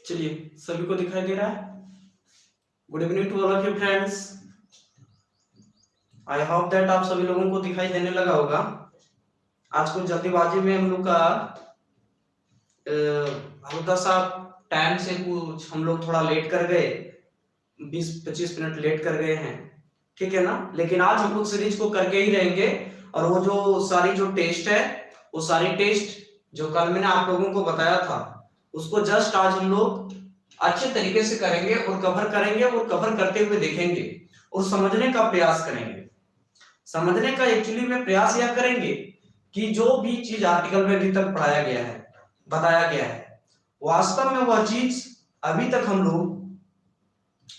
चलिए सभी को दिखाई दे रहा है। Good evening to all of you friends. I hope that आप सभी लोगों को दिखाई देने लगा होगा। आज कुछ जल्दीबाजी में हम लोग का हल्का सा टाइम से कुछ हम लोग थोड़ा लेट कर गए, 20-25 मिनट लेट कर गए हैं, ठीक है ना। लेकिन आज हम लोग सीरीज को करके ही रहेंगे और वो जो सारी जो टेस्ट है, वो सारी टेस्ट जो कल मैंने आप लोगों को बताया था उसको जस्ट आज हम लोग अच्छे तरीके से करेंगे और कवर करेंगे और कवर करते हुए देखेंगे और समझने का प्रयास करेंगे। समझने का एक्चुअली में प्रयास यह करेंगे कि जो भी चीज आर्टिकल में अभी तक पढ़ाया गया है, बताया गया है, वास्तव में वह चीज अभी तक हम लोग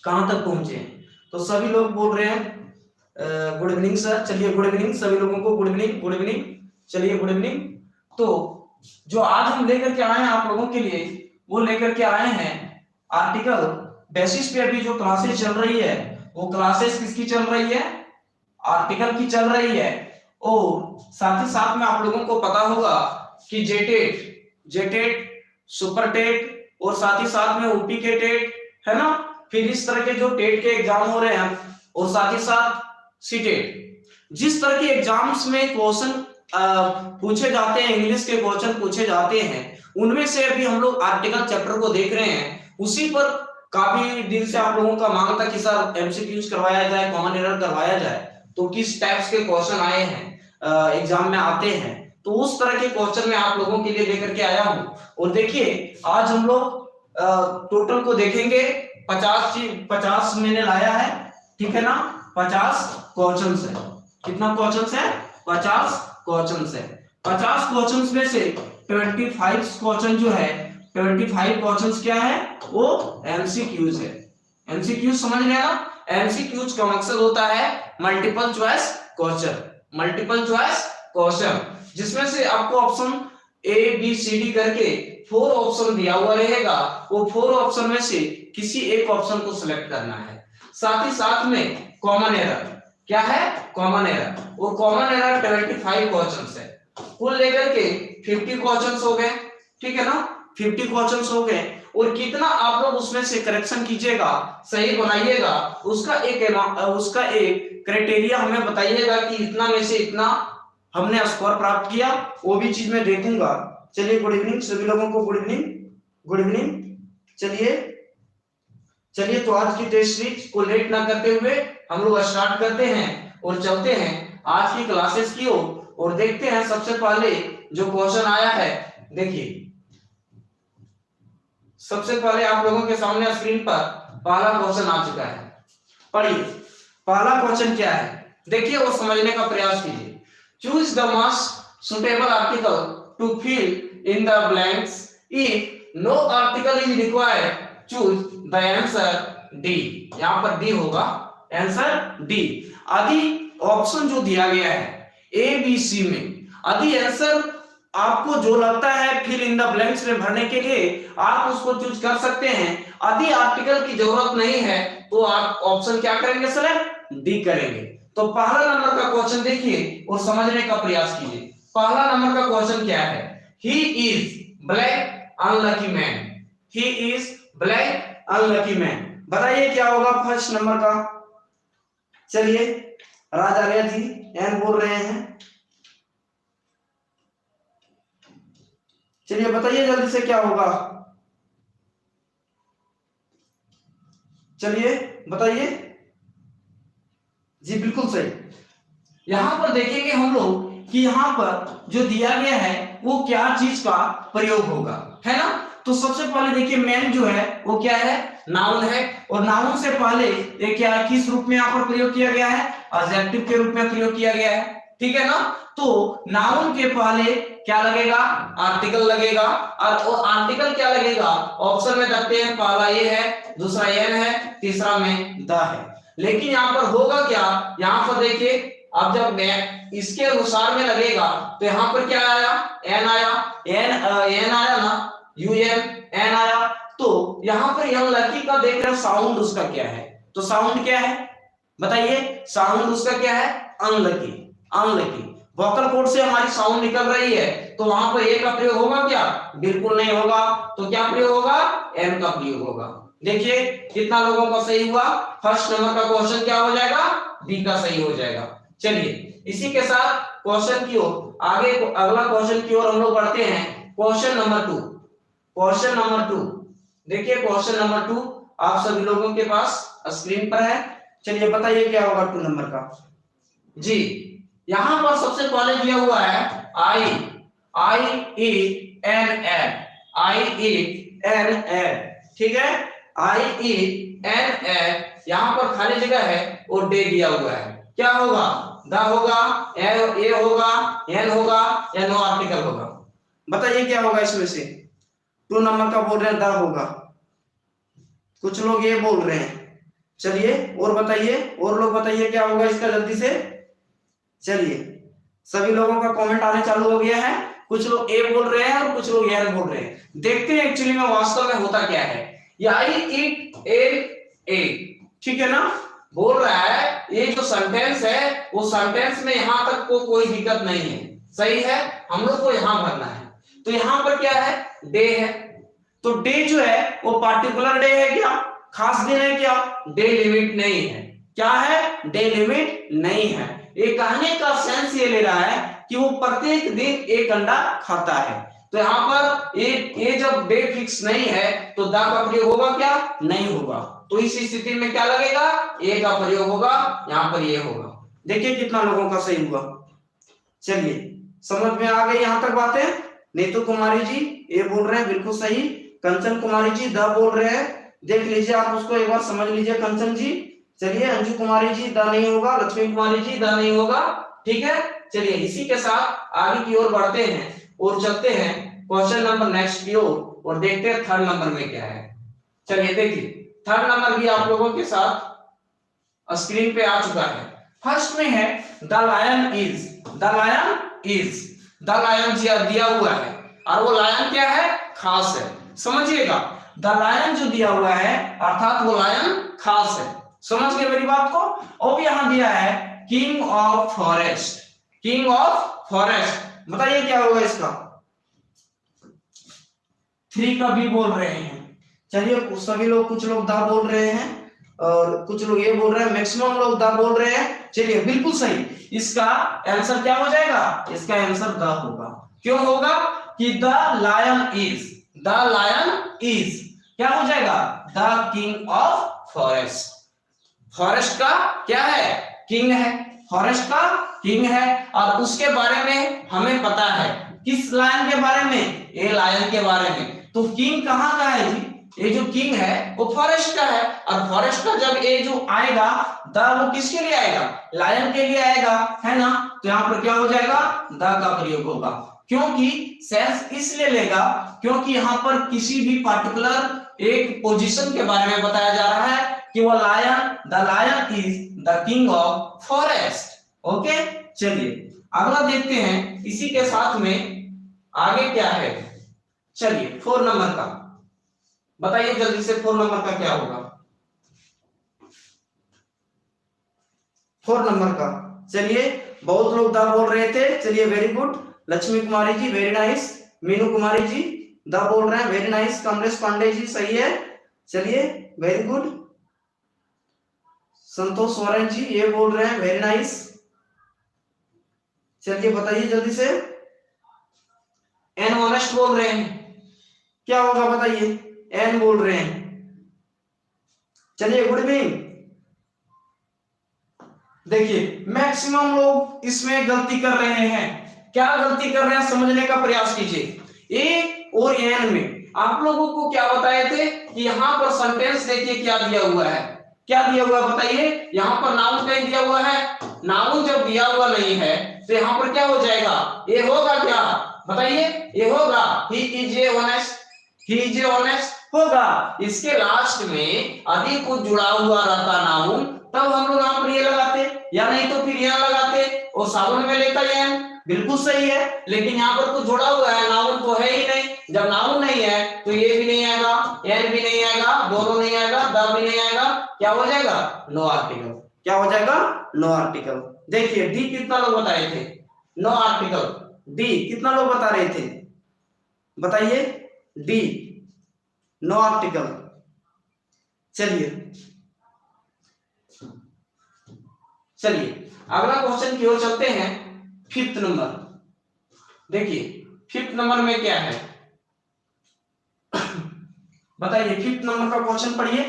कहां तक पहुंचे हैं। तो सभी लोग बोल रहे हैं गुड इवनिंग सर। चलिए गुड इवनिंग सभी लोगों को, गुड इवनिंग गुड इवनिंग। चलिए गुड इवनिंग। तो जो आज हम लेकर के आए हैं आप लोगों के लिए, वो लेकर के आए हैं आर्टिकल बेसिस पे। अभी जो क्लासेस चल रही है वो क्लासेस किसकी चल रही है? आर्टिकल की चल रही है। और साथ ही साथ में आप लोगों को पता होगा कि जेटेट, सुपर टेट और साथ ही साथ में ओपी के टेट है ना। फिर इस तरह के जो टेट के एग्जाम हो रहे हैं और साथ ही साथ सीटेट, जिस तरह के एग्जाम्स में क्वेश्चन पूछे जाते हैं, इंग्लिश के क्वेश्चन पूछे जाते हैं, उनमें से अभी हम लोग आर्टिकल चैप्टर को देख रहे हैं। उसी पर काफी दिन से आप लोगों का मांग था कि सर एमसीक्यूज करवाया जाए, कॉमन एरर करवाया जाए। तो किस टाइप्स के क्वेश्चन आए हैं एग्जाम में आते हैं, तो उस तरह के क्वेश्चन मैं आप लोगों के लिए लेकर के आया हूं। और देखिए आज हम लोग टोटल को देखेंगे। 50 मैंने लाया है, ठीक है ना। 50 क्वेश्चन है। कितना क्वेश्चन है? 50 क्वेश्चन है। 50 क्वेश्चन में से 25 क्वेश्चन जो है, 25 क्वेश्चन क्या है? वो एमसीक्यूज है। एमसीक्यूज समझ रहे हैं ना। एमसीक्यूज का मकसद होता है multiple choice question. Multiple choice question जिसमें से आपको option A B C D करके 4 ऑप्शन दिया हुआ रहेगा। वो 4 ऑप्शन में से किसी एक ऑप्शन को सिलेक्ट करना है। साथ ही साथ में कॉमन एरर क्या है? Common error. वो कॉमन एरर 25 क्वेश्चन है। कुल लेकर के 50 क्वेश्चन हो गए, ठीक है ना। 50 क्वेश्चन हो गए और कितना आप लोग उसमें से करेक्शन कीजिएगा, सही बनाइएगा, उसका एक क्राइटेरिया हमें बताइएगा कि इतना में से इतना हमने स्कोर प्राप्त किया, वो भी चीज मैं देखूंगा। चलिए गुड इवनिंग सभी लोगों को, गुड इवनिंग गुड इवनिंग। चलिए तो आज की टेस्ट सीरीज को लेट ना करते हुए हम लोग स्टार्ट करते हैं और चलते हैं आज की क्लासेस की ओर और देखते हैं सबसे पहले जो क्वेश्चन आया है। देखिए सबसे पहले आप लोगों के सामने स्क्रीन पर पहला क्वेश्चन आ चुका है। पढ़िए पहला क्वेश्चन क्या है, देखिए और समझने का प्रयास कीजिए। Choose the most suitable article to fill in the blanks if no article is required choose the answer D. यहां पर डी होगा, आंसर डी। आदि ऑप्शन जो दिया गया है ए बी सी में, आदि आंसर आपको जो लगता है फिल इन द ब्लैंक्स में भरने के लिए आप उसको चूज कर सकते हैं। यदि आर्टिकल की जरूरत नहीं है तो आप ऑप्शन क्या करेंगे? सेलेक्ट डी करेंगे। तो पहला नंबर का क्वेश्चन देखिए और समझने का प्रयास कीजिए। पहला नंबर का क्वेश्चन क्या है? He is black unlucky man. He is black unlucky man. बताइए क्या होगा फर्स्ट नंबर का? चलिए राज आर्या जी एन बोल रहे हैं, चलिए बताइए जल्दी से क्या होगा। चलिए बताइए जी, बिल्कुल सही। यहां पर देखेंगे हम लोग कि यहां पर जो दिया गया है वो क्या चीज का प्रयोग होगा, है ना। तो सबसे पहले देखिए मैन जो है वो क्या है? नाउन है। और नाउन से पहले ये क्या है, किस रूप में यहां पर प्रयोग किया गया है? एडजेक्टिव के रूप में प्रयोग किया गया है, ठीक है ना। तो नाउन के पहले क्या लगेगा? आर्टिकल लगेगा। और आर्टिकल क्या लगेगा? ऑप्शन में देखते हैं, पहला ये है, दूसरा एन है, तीसरा में द है। लेकिन यहाँ पर होगा क्या? यहाँ पर देखिए अब जब मैं इसके अनुसार में लगेगा तो यहाँ पर क्या आया? एन आया। एन आया ना, यूएन एन आया। तो यहाँ पर यह लकी का देख रहे हो साउंड उसका क्या है? तो साउंड क्या है बताइए? साउंड उसका क्या है? अनलकी। अनलकी। वोकल कॉर्ड से हमारी साउंड निकल रही है, तो वहां पर ए का प्रयोग होगा क्या? बिल्कुल नहीं होगा। तो क्या प्रयोग होगा? एम का प्रयोग होगा। देखिए कितना लोगों का सही हुआ। फर्स्ट नंबर का क्वेश्चन क्या हो जाएगा? बी का सही हो जाएगा। चलिए इसी के साथ क्वेश्चन की ओर आगे, अगला क्वेश्चन की ओर हम लोग बढ़ते हैं। Question number 2। क्वेश्चन नंबर 2 देखिए, क्वेश्चन नंबर 2 आप सभी लोगों के पास स्क्रीन पर है। चलिए बताइए क्या होगा 2 नंबर का। जी यहां पर सबसे पहले दिया हुआ है आई ई एन एन, आई ई एन एन, ठीक है, आई ई एन एन, यहां पर खाली जगह है और डे दिया हुआ है। क्या होगा? द होगा, ए होगा, एन होगा या नो आर्टिकल होगा? बताइए क्या होगा इसमें से। 2 नंबर का बोल रहे हैं द होगा, कुछ लोग ये बोल रहे हैं। चलिए और बताइए, और लोग बताइए क्या होगा इसका जल्दी से। चलिए सभी लोगों का कमेंट आने चालू हो गया है। कुछ लोग ए बोल रहे हैं और कुछ लोग एन बोल रहे हैं। देखते हैं एक्चुअली में वास्तव में होता क्या है। ये आई ईट ए, ठीक है ना, बोल रहा है ये जो सेंटेंस है वो सेंटेंस में यहां तक को कोई दिक्कत नहीं है, सही है, हम लोग को यहां भरना है। तो यहां पर क्या है? डे है। तो डे जो है वो पार्टिकुलर डे है क्या? खास दिन है क्या? डे लिमिट नहीं है। क्या है? डे लिमिट नहीं है। ये कहने का सेंस ये ले रहा है कि वो प्रत्येक दिन एक अंडा खाता है। तो यहाँ पर ये जब डे फिक्स नहीं है तो द का प्रयोग होगा क्या? नहीं होगा। तो इस स्थिति में क्या लगेगा? ए का प्रयोग होगा, यहाँ पर ये होगा। देखिए कितना लोगों का सही हुआ। चलिए समझ में आ गई यहां तक बातें। नीतू कुमारी जी ये बोल रहे हैं बिल्कुल सही। कंचन कुमारी जी द बोल रहे हैं, देख लीजिए आप उसको एक बार समझ लीजिए कंचन जी। चलिए अंजू कुमारी जी द नहीं होगा, लक्ष्मी कुमारी जी द नहीं होगा, ठीक है। चलिए इसी के साथ आगे की ओर बढ़ते हैं और चलते हैं क्वेश्चन नंबर नेक्स्ट की ओर और देखते हैं थर्ड नंबर में क्या है। चलिए देखिए थर्ड नंबर भी आप लोगों के साथ स्क्रीन पे आ चुका है। फर्स्ट में है the lion is, the lion is, the lion दिया हुआ है और वो लायन क्या है? खास है। समझिएगा द लायन जो दिया हुआ है अर्थात वो लायन खास है। समझ गए मेरी बात को। और यहां दिया है king of forest, king of forest, बताइए क्या होगा इसका। 3 का भी बोल रहे हैं। चलिए सभी लोग, कुछ लोग द बोल रहे हैं और कुछ लोग ये बोल रहे हैं, मैक्सिमम लोग द बोल रहे हैं। चलिए बिल्कुल सही, इसका आंसर क्या हो जाएगा? इसका आंसर द होगा। क्यों होगा? कि the lion is, the lion is क्या हो जाएगा? The king of forest. Forest का क्या है? किंग है। फॉरेस्ट का किंग है और उसके बारे में हमें पता है। किस लायन के बारे में? ए लायन के बारे में। तो किंग कहां का है जी? ये जो किंग है वो फॉरेस्ट का है और फॉरेस्ट का जब ये जो आएगा द, वो किसके लिए आएगा? लायन के लिए आएगा, है ना। तो यहाँ पर क्या हो जाएगा? द का प्रयोग होगा। क्योंकि सेंस इसलिए लेगा क्योंकि यहाँ पर किसी भी पार्टिकुलर एक पोजीशन के बारे में बताया जा रहा है कि वो lion, the lion is the king of forest. Okay चलिए अगला देखते हैं इसी के साथ में आगे क्या है। चलिए 4 नंबर का बताइए जल्दी से, 4 नंबर का क्या होगा? 4 नंबर का चलिए बहुत लोग द बोल रहे थे। चलिए very good, Lakshmi Kumari ji very nice, Meenu Kumari ji the बोल रहे हैं, वेरी नाइस, कमलेश पांडे जी सही है। चलिए वेरी गुड, संतोष सोरेन जी ये बोल रहे हैं, वेरी नाइस। चलिए बताइए जल्दी से। एन ऑनेस्ट बोल रहे हैं, क्या होगा बताइए? एन बोल रहे हैं। चलिए गुड इवनिंग। देखिए मैक्सिमम लोग इसमें गलती कर रहे हैं। क्या गलती कर रहे हैं समझने का प्रयास कीजिए। ए और एन में आप लोगों को क्या बताए थे कि यहां पर सेंटेंस देखिए क्या दिया हुआ है। क्या दिया हुआ बताइए? यहां पर नाउन कहीं दिया हुआ है। नाउन जब दिया हुआ नहीं है तो यहां पर क्या हो जाएगा? ये होगा क्या बताइए? ये होगा he is a honest, he is a honest होगा। इसके लास्ट में यदि कुछ जुड़ा हुआ रहता नाउन तब हम लोग यहाँ पर ये लगाते, या नहीं तो फिर यहाँ लगाते और साबुन में लेता है। बिल्कुल सही है, लेकिन यहाँ पर कुछ जुड़ा हुआ है, नाउन तो है ही नहीं। जब नाउन नहीं है तो ये भी नहीं आएगा, एन भी नहीं आएगा, दोनों नहीं आएगा, द भी नहीं आएगा। क्या हो जाएगा? No article. क्या हो जाएगा? No article. देखिए डी कितना लोग बताए थे? No article. डी, कितना लोग बता रहे थे, बताइए, डी, नो आर्टिकल। चलिए चलिए अगला क्वेश्चन की ओर चलते हैं। फिफ्थ नंबर देखिए, फिफ्थ नंबर में क्या है बताइए, फिफ्थ नंबर का क्वेश्चन पढ़िए।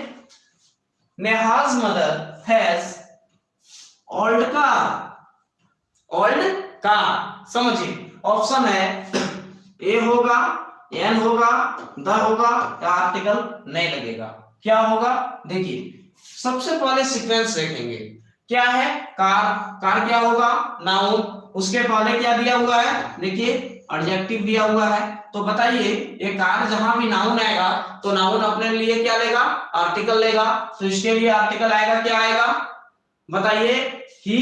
Neha's mother has old car, old car, समझिए ऑप्शन है ए होगा, एन होगा, द होगा, या आर्टिकल नहीं लगेगा। क्या होगा, देखिए सबसे पहले सीक्वेंस देखेंगे, क्या है, कार, कार क्या होगा, नाउन, उसके पहले क्या दिया हुआ है, देखिए एडजेक्टिव दिया हुआ है। तो बताइए ये कार जहां भी नाउन आएगा तो नाउन अपने लिए क्या लेगा, आर्टिकल लेगा। तो इसके लिए आर्टिकल आएगा, क्या आएगा, बताइए, ही,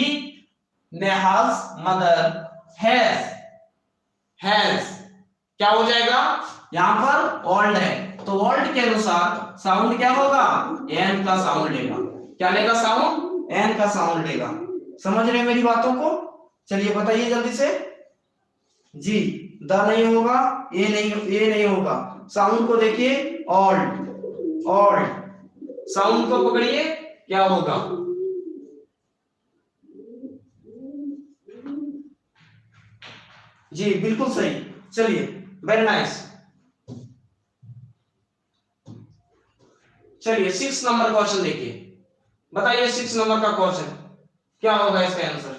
नेहाज मदर हैज, हैज क्या हो जाएगा, यहां पर ओल्ड है तो ओल्ड के अनुसार साउंड क्या होगा, एन का साउंड लेगा। क्या लेगा साउंड, एन का साउंड लेगा। समझ रहे मेरी बातों को, चलिए बताइए जल्दी से। जी, द नहीं होगा, ए नहीं होगा। साउंड को देखिए, ओल्ड, ओल्ड, साउंड को पकड़िए, क्या होगा, जी बिल्कुल सही। चलिए वेरी नाइस। चलिए 6 नंबर क्वेश्चन देखिए, बताइए 6 नंबर का क्वेश्चन क्या होगा इसका आंसर।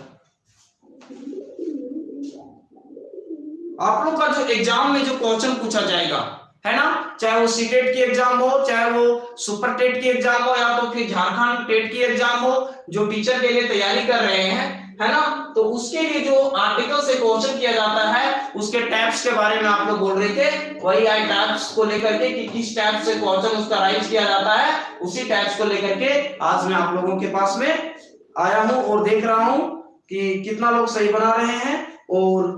आप लोग का जो एग्जाम में जो क्वेश्चन पूछा जाएगा है ना, चाहे वो सीटेट की एग्जाम हो, चाहे वो सुपर टेट की एग्जाम हो, या तो फिर झारखंड टेट की एग्जाम हो, जो टीचर के लिए तैयारी कर रहे हैं है ना, तो उसके लिए जो आर्टिकल से क्वेश्चन किया जाता है उसके टाइप्स के बारे में आप लोग बोल रहे थे, वही आई टाइप्स को लेकर के कि किस टाइप से क्वेश्चन उसका राइज किया जाता है, उसी टाइप्स को लेकर के आज मैं आप लोगों के पास में आया हूं और देख रहा हूं कि कितना लोग सही बना रहे हैं और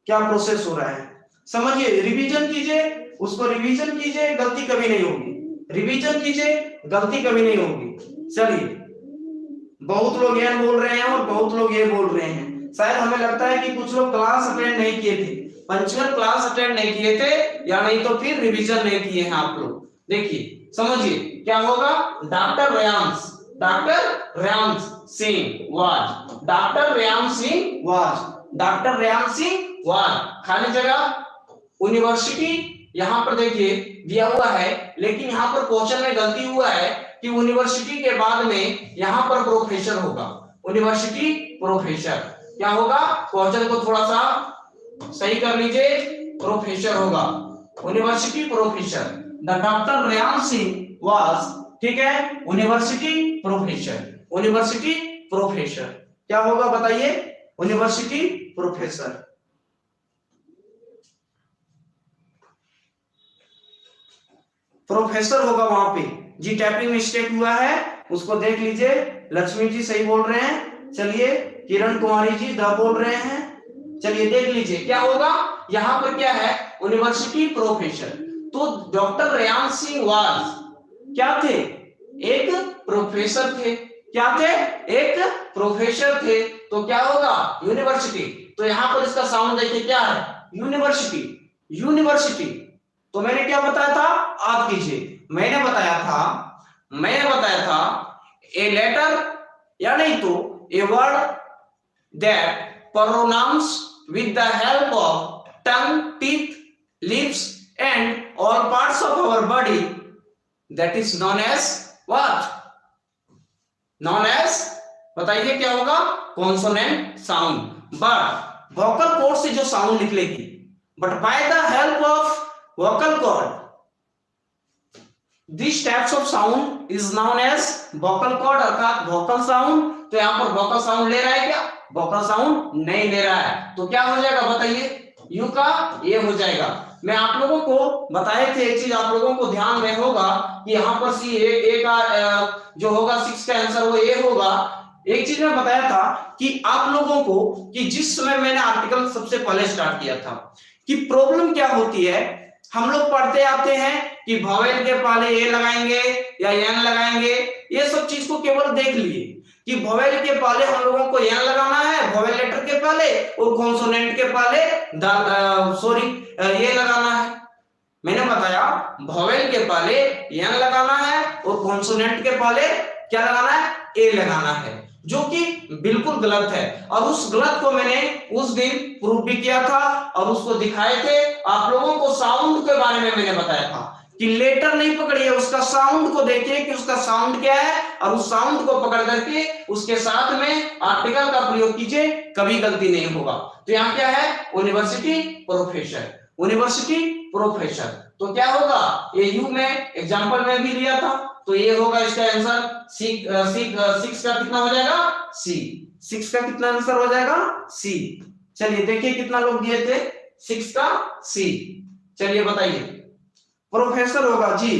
क्या प्रोसेस हो रहा है। समझिए, रिवीजन कीजिए, उसको रिवीजन कीजिए, गलती कभी नहीं होगी, रिवीजन कीजिए, गलती कभी नहीं होगी। चलिए, बहुत लोग ये बोल रहे हैं और बहुत लोग ये बोल रहे हैं, शायद हमें लगता है कि कुछ लोग क्लास अटेंड नहीं किए थे, पंचुअल क्लास अटेंड नहीं किए थे, या नहीं तो फिर रिवीजन नहीं किए हैं आप लोग। देखिए समझिए क्या होगा, doctor Reyansh, doctor Reyansh Singh was, doctor Reyansh Singh was, doctor Reyansh Singh was, खाली जगह यूनिवर्सिटी यहां पर देखिए दिया हुआ है, लेकिन यहां पर क्वेश्चन में गलती हुआ है कि यूनिवर्सिटी के बाद में यहां पर प्रोफेसर होगा, यूनिवर्सिटी प्रोफेसर क्या होगा, क्वेश्चन को थोड़ा सा सही कर लीजिए, प्रोफेसर होगा, university professor, the doctor Reyansh Singh was, ठीक है, यूनिवर्सिटी प्रोफेसर, यूनिवर्सिटी प्रोफेसर क्या होगा बताइए, यूनिवर्सिटी प्रोफेसर। प्रोफेसर होगा वहां पे, जी टाइपिंग मिस्टेक हुआ है उसको देख लीजिए, लक्ष्मी जी सही बोल रहे हैं, चलिए किरण कुमारी जी द बोल रहे हैं, चलिए देख लीजिए क्या होगा, यहां पर क्या है, यूनिवर्सिटी प्रोफेसर। तो डॉक्टर रेयांश सिंह वाज क्या थे, एक प्रोफेसर थे, क्या थे, एक प्रोफेसर थे, तो क्या होगा, यूनिवर्सिटी। तो यहां पर इसका साउंड देखिए क्या है, यूनिवर्सिटी, यूनिवर्सिटी। तो मैंने क्या बताया था, आप कीजिए, मैंने बताया था ए लेटर या नहीं तो a word that pronounce with the help of tongue, teeth, lips and all parts of our body, that is known as what, known as, बताइए क्या होगा, consonant sound. But vocal cord से जो sound निकलेगी, but by the help of vocal cord, this types of sound is known as vocal cord अर्थात vocal sound। तो यहाँ पर vocal sound ले रहा है क्या, vocal sound नहीं ले रहा है, तो क्या हो जाएगा बताइए, यू का ये हो जाएगा। मैं आप लोगों को बताए थे एक चीज, आप लोगों को ध्यान में होगा कि यहाँ पर सी ए का जो होगा 6 का आंसर वो ए होगा। एक चीज मैं बताया था कि आप लोगों को कि जिस समय मैंने आर्टिकल सबसे पहले स्टार्ट किया था कि प्रॉब्लम क्या होती है, हम लोग पढ़ते आते हैं कि वॉवेल के पहले ए लगाएंगे या एन लगाएंगे, ये सब चीज को केवल देख लिए, कि वोवेल के पहले हम लोगों को एन लगाना है, वोवेल लेटर के पहले, और कॉन्सोनेंट के पहले ये लगाना है। मैंने बताया वोवेल के पहले एन लगाना है और कॉन्सोनेंट के पहले क्या लगाना है, ए लगाना है, जो कि बिल्कुल गलत है। और उस गलत को मैंने उस दिन प्रूफ भी किया था और उसको दिखाए थे। आप लोगों को साउंड के बारे में मैंने बताया था कि लेटर नहीं पकड़िए, उसका साउंड को देखिए कि उसका साउंड क्या है, और उस साउंड को पकड़ करके उसके साथ में आर्टिकल का प्रयोग कीजिए, कभी गलती नहीं होगा। तो यहाँ क्या है, यूनिवर्सिटी प्रोफेसर, यूनिवर्सिटी प्रोफेसर। तो क्या होगा, ये यू में एग्जांपल में भी लिया था, तो ये होगा इसका आंसर। सिक्स का कितना हो जाएगा, सी। 6 का कितना आंसर हो जाएगा, सी। चलिए देखिए कितना लोग दिए थे, 6 का सी। चलिए बताइए, प्रोफेसर होगा जी।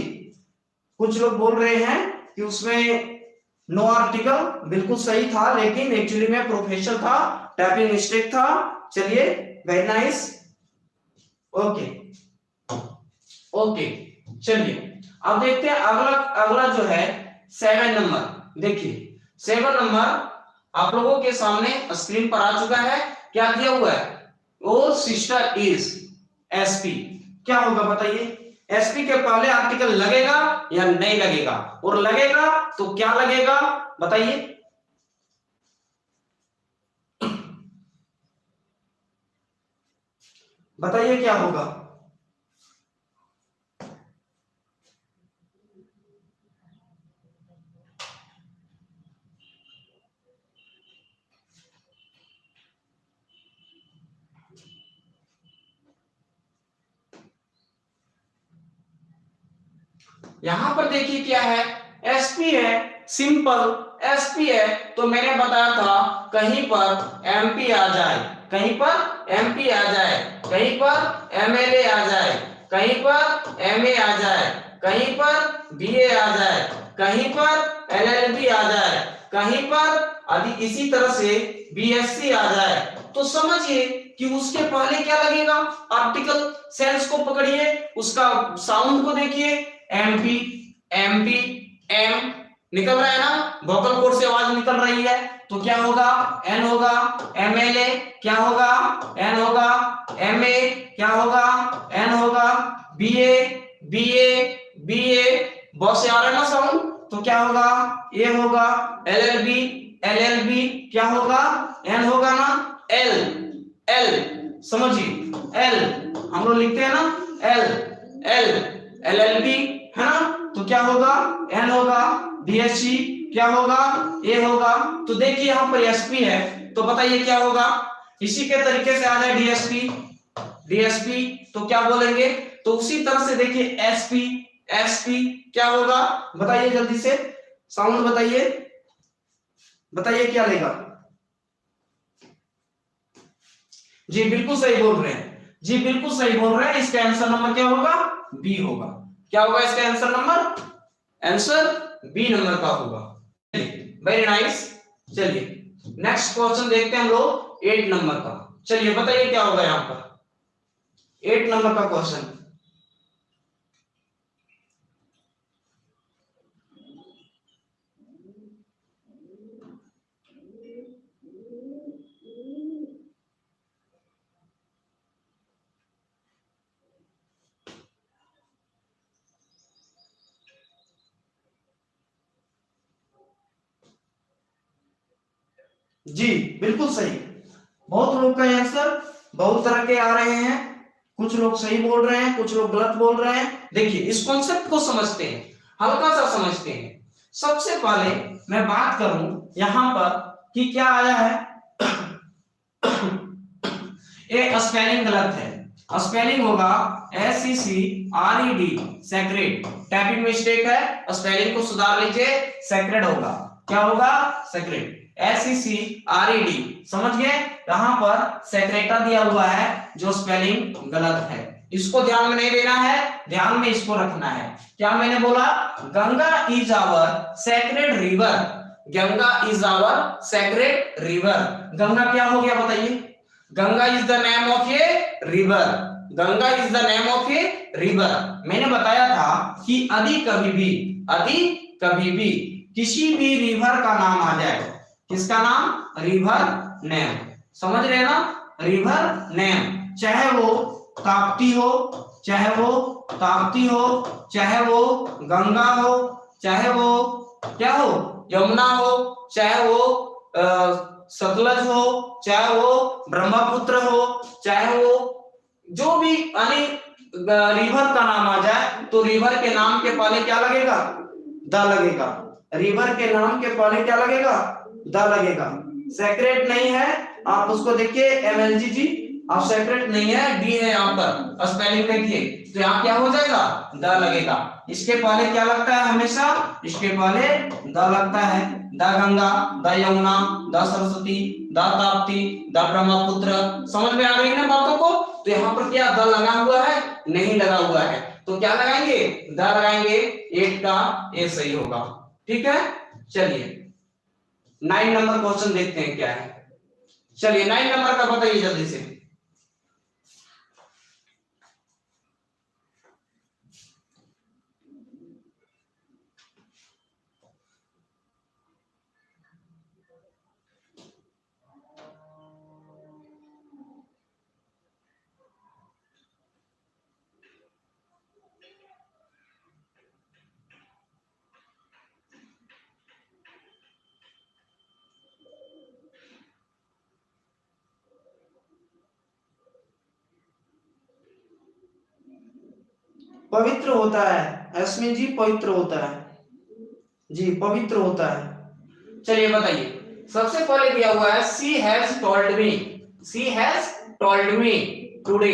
कुछ लोग बोल रहे हैं कि उसमें नो आर्टिकल, बिल्कुल सही था, लेकिन एक्चुअली में प्रोफेसर था, टाइपिंग मिस्टेक था। चलिए वेरी नाइस, ओके ओके। चलिए अब देखते हैं अगला जो है 7 नंबर। देखिए 7 नंबर आप लोगों के सामने स्क्रीन पर आ चुका है। क्या दिया हुआ है, ओ सिस्टर इज एसपी। क्या होगा बताइए, एसपी के पहले आर्टिकल लगेगा या नहीं लगेगा, और लगेगा तो क्या लगेगा बताइए। बताइए क्या होगा। यहां पर देखिए क्या है, एसपी है, सिंपल एसपी है। तो मैंने बताया था कहीं पर एमपी आ जाए, कहीं पर एमपी आ जाए, कहीं पर एमएलए आ जाए, कहीं पर एमए आ जाए, कहीं पर बीए आ जाए, कहीं पर एलएलबी आ जाए, कहीं पर आदि इसी तरह से बीएससी आ जाए, तो समझिए कि उसके पहले क्या लगेगा, आर्टिकल। सेंस को पकड़िए, उसका साउंड को देखिए, एमपी, एमपी, एम निकल रहा है ना, वोकल कोड से आवाज निकल रही है, तो क्या होगा, एन होगा। एमएलए क्या होगा, एन होगा। एमए क्या होगा, एन होगा। बीए, बीए, बीए, बहुत से आ रहा है ना साउंड, तो क्या होगा, ए होगा। एलएलबी, एलएलबी क्या होगा, एन होगा ना। एल, एल समझिए, एल हम लोग लिखते हैं ना, एल, एल, एलएलबी है ना, तो क्या होगा, एन होगा। बीएससी क्या होगा, ए होगा। तो देखिए यहां पर एसपी है, तो बताइए क्या होगा। इसी के तरीके से आ जाए डीएसपी, डीएसपी तो क्या बोलेंगे, तो उसी तरह से देखिए एसपी, एसपी क्या होगा, बताइए जल्दी से, साउंड बताइए, बताइए क्या लेगा। जी बिल्कुल सही बोल रहे हैं, जी बिल्कुल सही बोल रहे हैं। इसका आंसर नंबर क्या होगा, बी होगा। क्या होगा इसका answer number, answer B number का होगा। Very nice. चलिए नेक्स्ट क्वेश्चन देखते हैं हम लोग 8 नंबर का। चलिए बताइए क्या होगा यहां पर 8 नंबर का क्वेश्चन। जी बिल्कुल सही, बहुत लोग का आंसर बहुत तरह के आ रहे हैं, कुछ लोग सही बोल रहे हैं, कुछ लोग गलत बोल रहे हैं। देखिए इस कॉन्सेप्ट को समझते हैं, हल्का सा समझते हैं। सबसे पहले मैं बात करूं यहां पर कि क्या आया है, ये स्पेलिंग गलत है, स्पेलिंग होगा SECRED, सेक्रेड, टाइपिंग मिस्टेक है, स्पेलिंग को सुधार लीजिए, सेक्रेड होगा। क्या होगा, सेक्रेड, SECRED, समझ गए। यहां पर सेक्रेटा दिया हुआ है जो स्पेलिंग गलत है, इसको ध्यान में नहीं देना है, ध्यान में इसको रखना है। क्या मैंने बोला, Ganga is our sacred river, Ganga is our sacred river. Ganga क्या हो गया बताइए, Ganga is the name of a river, Ganga is the name of a river. मैंने बताया था कि यदि कभी भी किसी भी रिवर का नाम आ जाए, किसका नाम? River name. समझ रहे हैं ना? रिवर नेम, चाहे वो ताप्ती हो, चाहे वो ताप्ती हो, चाहे वो गंगा हो, चाहे वो क्या हो, यमुना हो, चाहे वो सतलज हो, चाहे वो ब्रह्मपुत्र हो, चाहे वो जो भी अनेक रिवर का नाम आ जाए तो रिवर के नाम के पहले क्या लगेगा? द लगेगा। रिवर के नाम के पहले क्या लगेगा? द लगेगा। सेक्रेट नहीं है, आप उसको देखिए एमएलजी जी, आप सेपरेट नहीं है, डी है यहाँ पर, स्पेलिंग देखिए तो यहाँ क्या हो जाएगा? द लगेगा। इसके पहले क्या लगता है हमेशा? इसके पहले द लगता है। The Ganga, the Yamuna, the Saraswati, the Tapti, the Brahmaputra. समझ में आ रही है ना बातों को? तो यहाँ पर क्या द लगा हुआ है? नहीं लगा हुआ है, तो क्या लगाएंगे? द लगाएंगे। 8 का ए सही होगा। ठीक है, चलिए 9 नंबर क्वेश्चन देखते हैं क्या है। चलिए 9 नंबर का बताइए जल्दी से। पवित्र होता है अश्विन जी, पवित्र होता है जी, पवित्र होता है। चलिए बताइए, सबसे पहले दिया हुआ है she has told me, she has told me today.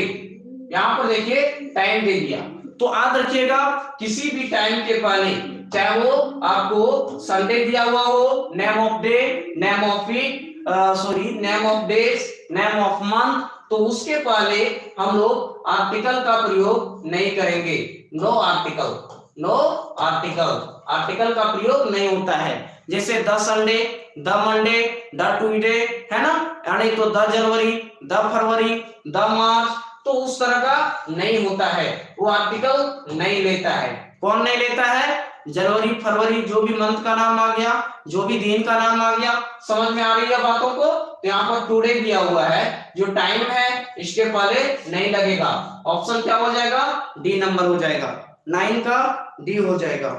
यहां पर देखिए टाइम दे दिया, तो याद रखिएगा किसी भी टाइम के पहले, चाहे वो आपको संडे दिया हुआ हो, name of day, name of week, sorry name of days, name of month, तो उसके पहले हम लोग आर्टिकल का प्रयोग नहीं करेंगे। No article, no article, article का प्रयोग नहीं होता है। जैसे the Sunday, the Monday, the Tuesday, है ना, यानी तो the January, the February, the March, तो उस तरह का नहीं होता है, वो आर्टिकल नहीं लेता है। कौन नहीं लेता है? जनवरी फरवरी, जो भी मंथ का नाम आ गया, जो भी दिन का नाम आ गया। समझ में आ रही है बातों को? तो यहाँ पर टुडे दिया हुआ है, जो टाइम है इसके पहले नहीं लगेगा। ऑप्शन क्या हो जाएगा? डी नंबर हो जाएगा। 9 का डी हो जाएगा।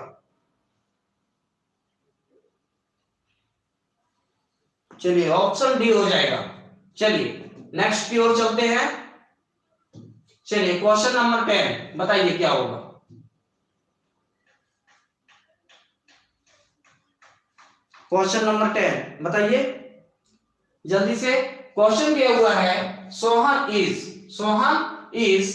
चलिए ऑप्शन डी हो जाएगा। चलिए नेक्स्ट की ओर चलते हैं। चलिए क्वेश्चन नंबर 10 बताइए क्या होगा। क्वेश्चन नंबर 10 बताइए जल्दी से। क्वेश्चन दिया हुआ है सोहन इज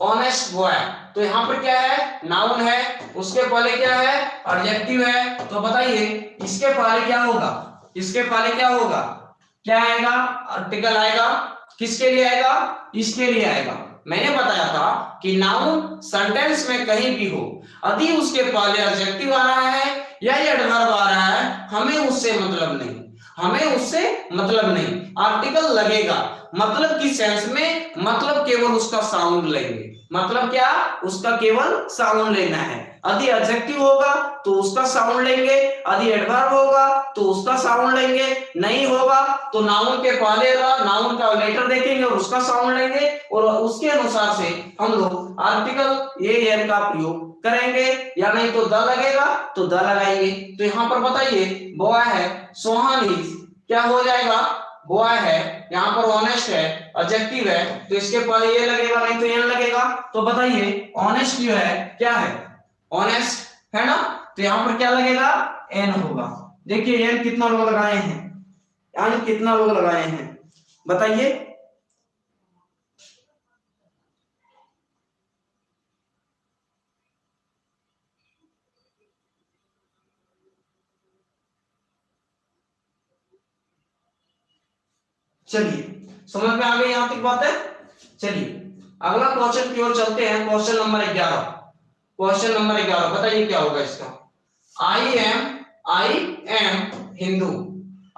ऑनेस्ट बॉय। तो यहाँ पर क्या है? नाउन है, उसके पहले क्या है? एडजेक्टिव है। तो बताइए इसके पहले क्या होगा? इसके पहले क्या होगा? क्या आएगा? आर्टिकल आएगा। किसके लिए आएगा? इसके लिए आएगा। मैंने बताया था कि नाउन सेंटेंस में कहीं भी हो, यदि उसके पहले एडजेक्टिव आ रहा है या एडवर्ब आ रहा है, हमें उससे मतलब नहीं, हमें उससे मतलब नहीं। आर्टिकल लगेगा, मतलब की सेंस में, मतलब केवल उसका साउंड लेंगे। मतलब क्या? उसका केवल साउंड लेना है। यदि एडजेक्टिव होगा तो उसका साउंड लेंगे, यदि एडवर्ब होगा तो उसका साउंड लेंगे, नहीं होगा तो नाउन के पहले नाउन का लेटर देखेंगे और उसका साउंड लेंगे, और उसके अनुसार से हम लोग आर्टिकल ए एन का प्रयोग करेंगे। या नहीं तो द लगेगा तो द लगाएंगे। तो यहाँ पर बताइए बॉय है, सोहन इज, क्या हो जाएगा? बॉय है, यहाँ पर ऑनेस्ट है, एडजेक्टिव है, तो इसके पहले ये लगेगा, नहीं तो एन लगेगा। तो बताइए ऑनेस्ट जो है क्या है? ऑनेस्ट है ना, तो यहाँ पर क्या लगेगा? एन होगा। देखिए एन कितना लोग लगाए हैं, एन कितना लोग लगाए हैं बताइए। चलिए समझ में आ गई यहां तक बात है। चलिए अगला क्वेश्चन की ओर चलते हैं। क्वेश्चन नंबर 11, क्वेश्चन नंबर 11 बताइए क्या होगा इसका। I am Hindu,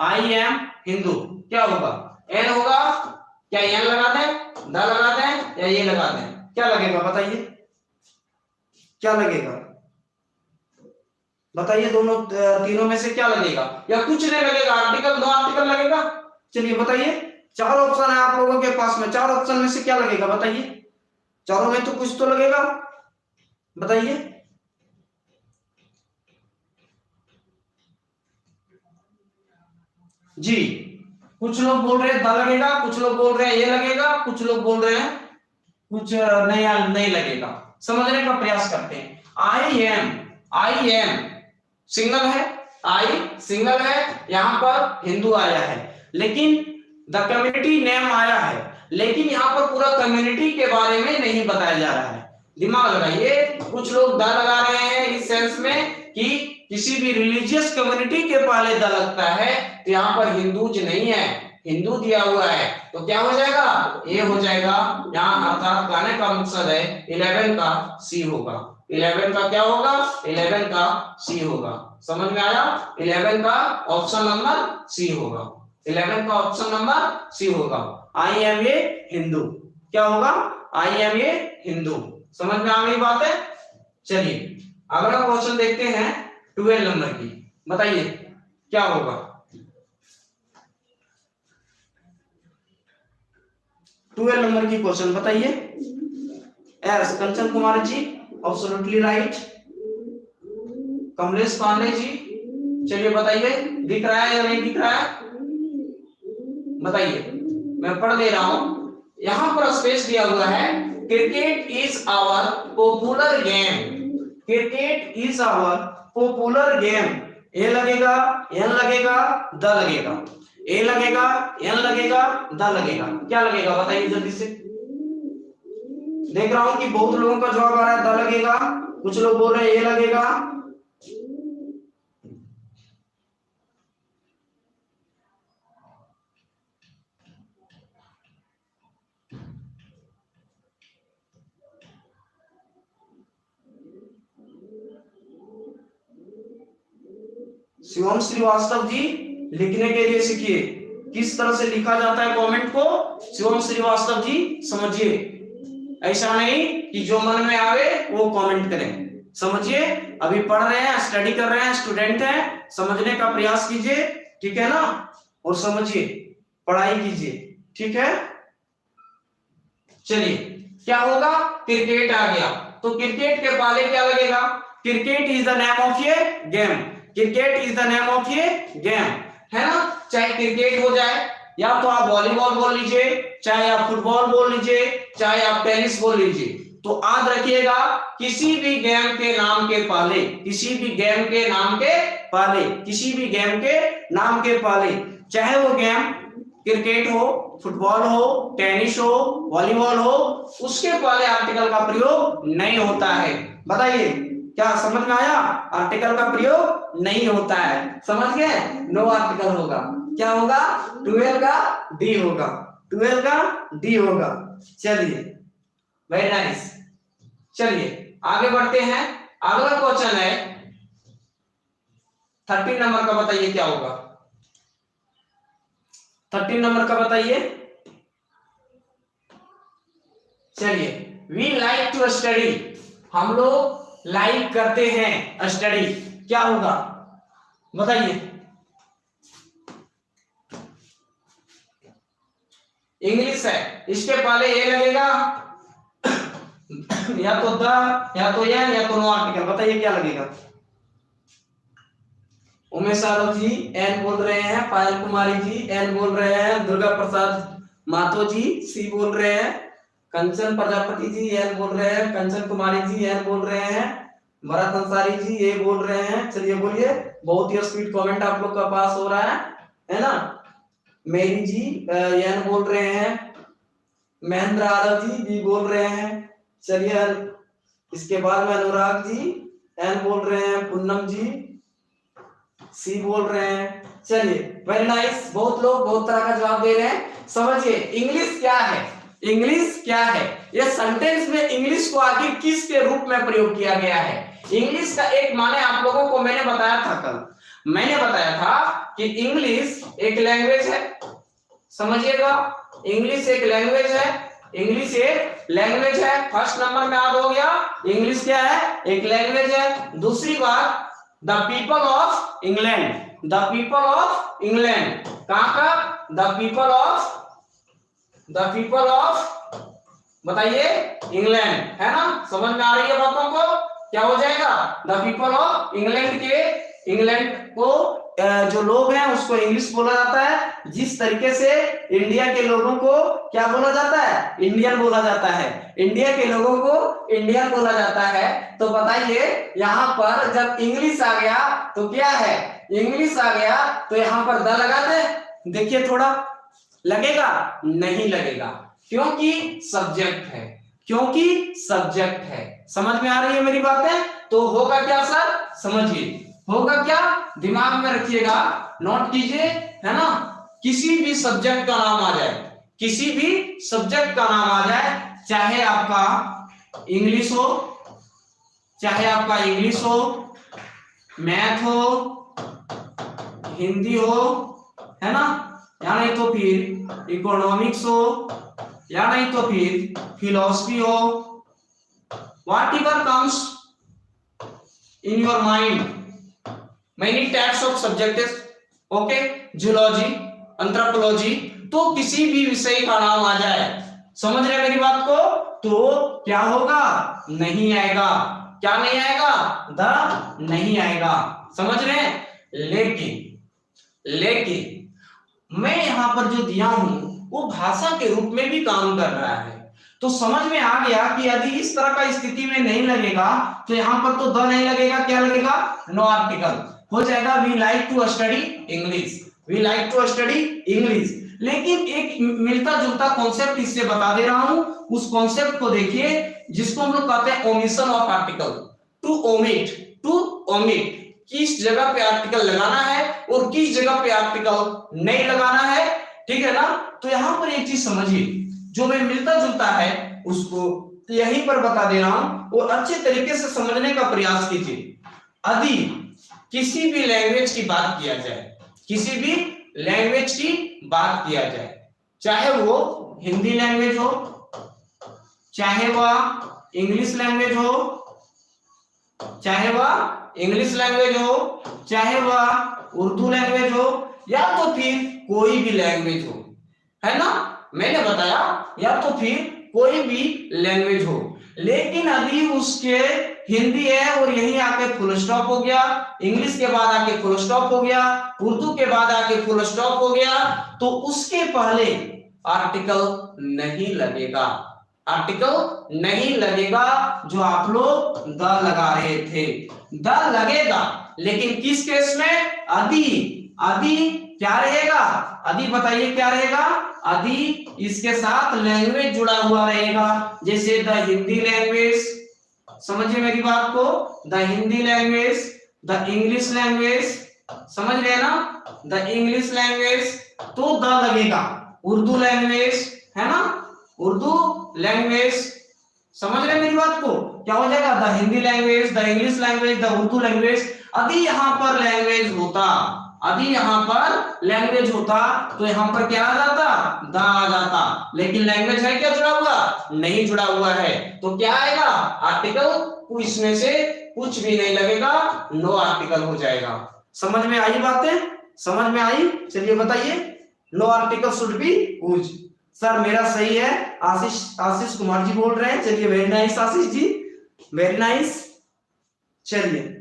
I am Hindu, क्या होगा? एन होगा। क्या एन लगा दें, द लगा दें, या ये लगा दें? क्या लगेगा बताइए, क्या लगेगा? बताइए दोनों तीनों में से क्या लगेगा, या कुछ नहीं लगेगा, आर्टिकल नो आर्टिकल लगेगा। चलिए बताइए, चार ऑप्शन है आप लोगों के पास में, चार ऑप्शन में से क्या लगेगा बताइए, चारों में तो कुछ तो लगेगा, बताइए। जी, कुछ लोग बोल रहे हैं द लगेगा, कुछ लोग बोल रहे हैं ये लगेगा, कुछ लोग बोल रहे हैं कुछ नहीं लगेगा। समझने का प्रयास करते हैं। आई एम सिंगल है, आई सिंगल है, यहां पर हिंदू आया है, लेकिन द कम्युनिटी नेम आया है, लेकिन यहां पर पूरा कम्युनिटी के बारे में नहीं बताया जा रहा है। दिमाग लगाइए, कुछ लोग द लगा रहे हैं इस सेंस में कि किसी भी रिलीजियस कम्युनिटी के पहले द लगता है, तो यहाँ पर हिंदूज नहीं है, हिंदू दिया हुआ है, तो क्या हो जाएगा, ये हो जाएगा। यहाँ अर्थात कहने का मकसद है 11 का सी होगा, 11 का क्या होगा, 11 का सी होगा। समझ में आया, 11 का ऑप्शन नंबर सी होगा, 11 का ऑप्शन नंबर सी होगा। आई एम ए हिंदू, क्या होगा, आई एम ए हिंदू। समझ में आ गई बात है। चलिए अगला क्वेश्चन देखते हैं 12 नंबर की, बताइए क्या होगा। 12 नंबर की क्वेश्चन बताइए। एस कंचन कुमार जी एब्सोल्युटली राइट, कमलेश पांडे जी, चलिए बताइए दिख रहा है या नहीं दिख रहा है, बताइए, मैं पढ़ दे रहा हूं। यहां पर स्पेस दिया हुआ है, cricket is our popular game, cricket is our popular game. A लगेगा, एन लगेगा, द लगेगा, ए लगेगा, एन लगेगा, द लगेगा, क्या लगेगा बताइए जल्दी से। देख रहा हूं कि बहुत लोगों का जवाब आ रहा है द लगेगा, कुछ लोग बोल रहे हैं ए लगेगा। शिवम श्रीवास्तव जी लिखने के लिए सीखिए, किस तरह से लिखा जाता है कमेंट को, शिवम श्रीवास्तव जी समझिए, ऐसा नहीं कि जो मन में आवे वो कमेंट करें, समझिए। अभी पढ़ रहे हैं, स्टडी कर रहे हैं, स्टूडेंट हैं, समझने का प्रयास कीजिए, ठीक है ना, और समझिए, पढ़ाई कीजिए, ठीक है। चलिए क्या होगा, क्रिकेट आ गया, तो क्रिकेट के पहले क्या लगेगा, cricket is the name of A game, cricket is the name of A game, है ना। चाहे क्रिकेट हो जाए, या तो आप वॉलीबॉल बोल लीजिए, चाहे आप फुटबॉल बोल लीजिए, चाहे आप टेनिस बोल लीजिए, तो याद रखिएगा किसी भी गेम के नाम के पहले, किसी भी गेम के नाम के पहले, किसी भी गेम के नाम के पहले, चाहे वो गेम क्रिकेट हो, फुटबॉल हो, टेनिस हो, वॉलीबॉल हो, उसके पहले आर्टिकल का प्रयोग नहीं होता है। बताइए क्या समझ में आया, आर्टिकल का प्रयोग नहीं होता है, समझ गए, नो आर्टिकल होगा, क्या होगा, 12 का डी होगा, 12 का डी होगा। चलिए वेरी नाइस, चलिए आगे बढ़ते हैं। अगला क्वेश्चन है 13 नंबर का, बताइए क्या होगा, 13 नंबर का बताइए। चलिए, वी लाइक टू स्टडी, हम लोग लाइक करते हैं स्टडी, क्या होगा बताइए। इंग्लिश है, इसके पहले ए लगेगा, या तो द, या तो एन, या तो नो आर्टिकल, बताइए क्या लगेगा। उमेश यादव जी एन बोल रहे हैं, पायल कुमारी जी एन बोल रहे हैं, दुर्गा प्रसाद मातो जी सी बोल रहे हैं, कंचन प्रजापति जी एन बोल रहे हैं, कंचन कुमारी जी एन बोल रहे हैं, भरत अंसारी जी ये बोल रहे हैं। चलिए बोलिए, बहुत ही स्पीड कमेंट आप लोग का पास हो रहा है ना। मेरी जी एन बोल रहे हैं, महेंद्र यादव जी भी बोल रहे हैं। चलिए इसके बाद में अनुराग जी एन बोल रहे हैं, पूनम जी सी बोल रहे हैं। चलिए वेरी नाइस, बहुत लोग बहुत तरह का जवाब दे रहे हैं। समझिए इंग्लिश क्या है, इंग्लिश क्या है, ये सेंटेंस में इंग्लिश को आखिर किस के रूप में प्रयोग किया गया है। इंग्लिश का एक माने आप लोगों को मैंने बताया था, कल मैंने बताया था कि इंग्लिश एक लैंग्वेज है, समझिएगा, इंग्लिश एक लैंग्वेज है, इंग्लिश एक लैंग्वेज है, फर्स्ट नंबर में याद हो गया, इंग्लिश क्या है, एक लैंग्वेज है। दूसरी बात, the people of England, the people of England, कहां का? द पीपल ऑफ बताइए इंग्लैंड, है ना? समझ में आ रही है बातों को? क्या हो जाएगा? द पीपल ऑफ इंग्लैंड के, इंग्लैंड को जो लोग हैं उसको इंग्लिश बोला जाता है, जिस तरीके से इंडिया के लोगों को क्या बोला जाता है? इंडियन बोला जाता है, इंडिया के लोगों को इंडियन बोला जाता है। तो बताइए यहाँ पर जब इंग्लिश आ गया तो क्या है? इंग्लिश आ गया तो यहाँ पर द लगा दे, देखिए थोड़ा लगेगा? नहीं लगेगा, क्योंकि सब्जेक्ट है, क्योंकि सब्जेक्ट है। समझ में आ रही है मेरी बातें? तो होगा क्या सर? समझिए होगा क्या, दिमाग में रखिएगा, नोट कीजिए, है ना? किसी भी सब्जेक्ट का नाम आ जाए, किसी भी सब्जेक्ट का नाम आ जाए, चाहे आपका इंग्लिश हो, चाहे आपका इंग्लिश हो, मैथ हो, हिंदी हो, है ना, या नहीं तो फिर इकोनॉमिक्स हो, या नहीं तो फिर फिलॉसफी हो, whatever comes in your mind, many types of subjects, okay, zoology, anthropology, तो किसी भी विषय का नाम आ जाए, समझ रहे मेरी बात को, तो क्या होगा? नहीं आएगा। क्या नहीं आएगा? द नहीं आएगा। समझ रहे हैं? लेकिन मैं यहां पर जो दिया हूं वो भाषा के रूप में भी काम कर रहा है। तो समझ में आ गया कि यदि इस तरह का स्थिति में नहीं लगेगा तो यहाँ पर तो द नहीं लगेगा, क्या लगेगा? नो आर्टिकल हो जाएगा। We like to study English, we like to study English. लेकिन एक मिलता जुलता कॉन्सेप्ट इससे बता दे रहा हूं, उस कॉन्सेप्ट को देखिए जिसको हम लोग कहते हैं omission of article. To omit, किस जगह पे आर्टिकल लगाना है और किस जगह पे आर्टिकल नहीं लगाना है, ठीक है ना? तो यहां पर एक चीज समझिए, जो मैं मिलता जुलता है उसको यहीं पर बता दे रहा हूं और अच्छे तरीके से समझने का प्रयास कीजिए। यदि किसी भी लैंग्वेज की बात किया जाए, किसी भी लैंग्वेज की बात किया जाए, चाहे वो हिंदी लैंग्वेज हो, चाहे वह इंग्लिश लैंग्वेज हो, चाहे वह इंग्लिश लैंग्वेज हो, चाहे वह उर्दू लैंग्वेज हो, या तो फिर कोई भी लैंग्वेज हो, है ना? मैंने बताया या तो फिर कोई भी लैंग्वेज हो, लेकिन अभी उसके हिंदी है और यहीं आके फुल स्टॉप हो गया, इंग्लिश के बाद आके फुल स्टॉप हो गया, उर्दू के बाद आके फुल स्टॉप हो गया, तो उसके पहले आर्टिकल नहीं लगेगा, आर्टिकल नहीं लगेगा जो आप लोग द लगा रहे थे। द लगेगा लेकिन किस केस में? यदि क्या रहेगा? यदि बताइए क्या रहेगा? यदि इसके साथ लैंग्वेज जुड़ा हुआ रहेगा, जैसे द हिंदी लैंग्वेज, समझिए मेरी बात को, the Hindi language, the English language, समझ रहे ना? द इंग्लिश लैंग्वेज तो द लगेगा। उर्दू लैंग्वेज, है ना, उर्दू लैंग्वेज, समझ रहे मेरी बात को? क्या हो जाएगा? The Hindi language, the English language, the Urdu language. यदि यहां पर लैंग्वेज होता, यदि यहां पर लैंग्वेज होता तो यहां पर क्या आ जाता? द आ जाता, लेकिन लैंग्वेज है क्या जुड़ा हुआ? नहीं जुड़ा हुआ है, तो क्या आएगा? आर्टिकल। इसमें से कुछ भी नहीं लगेगा, नो आर्टिकल हो जाएगा। समझ में आई बातें? समझ में आई? चलिए बताइए, no article should be used. Sir मेरा सही है, आशीष कुमार जी बोल रहे हैं। चलिए very nice Ashish ji, very nice. चलिए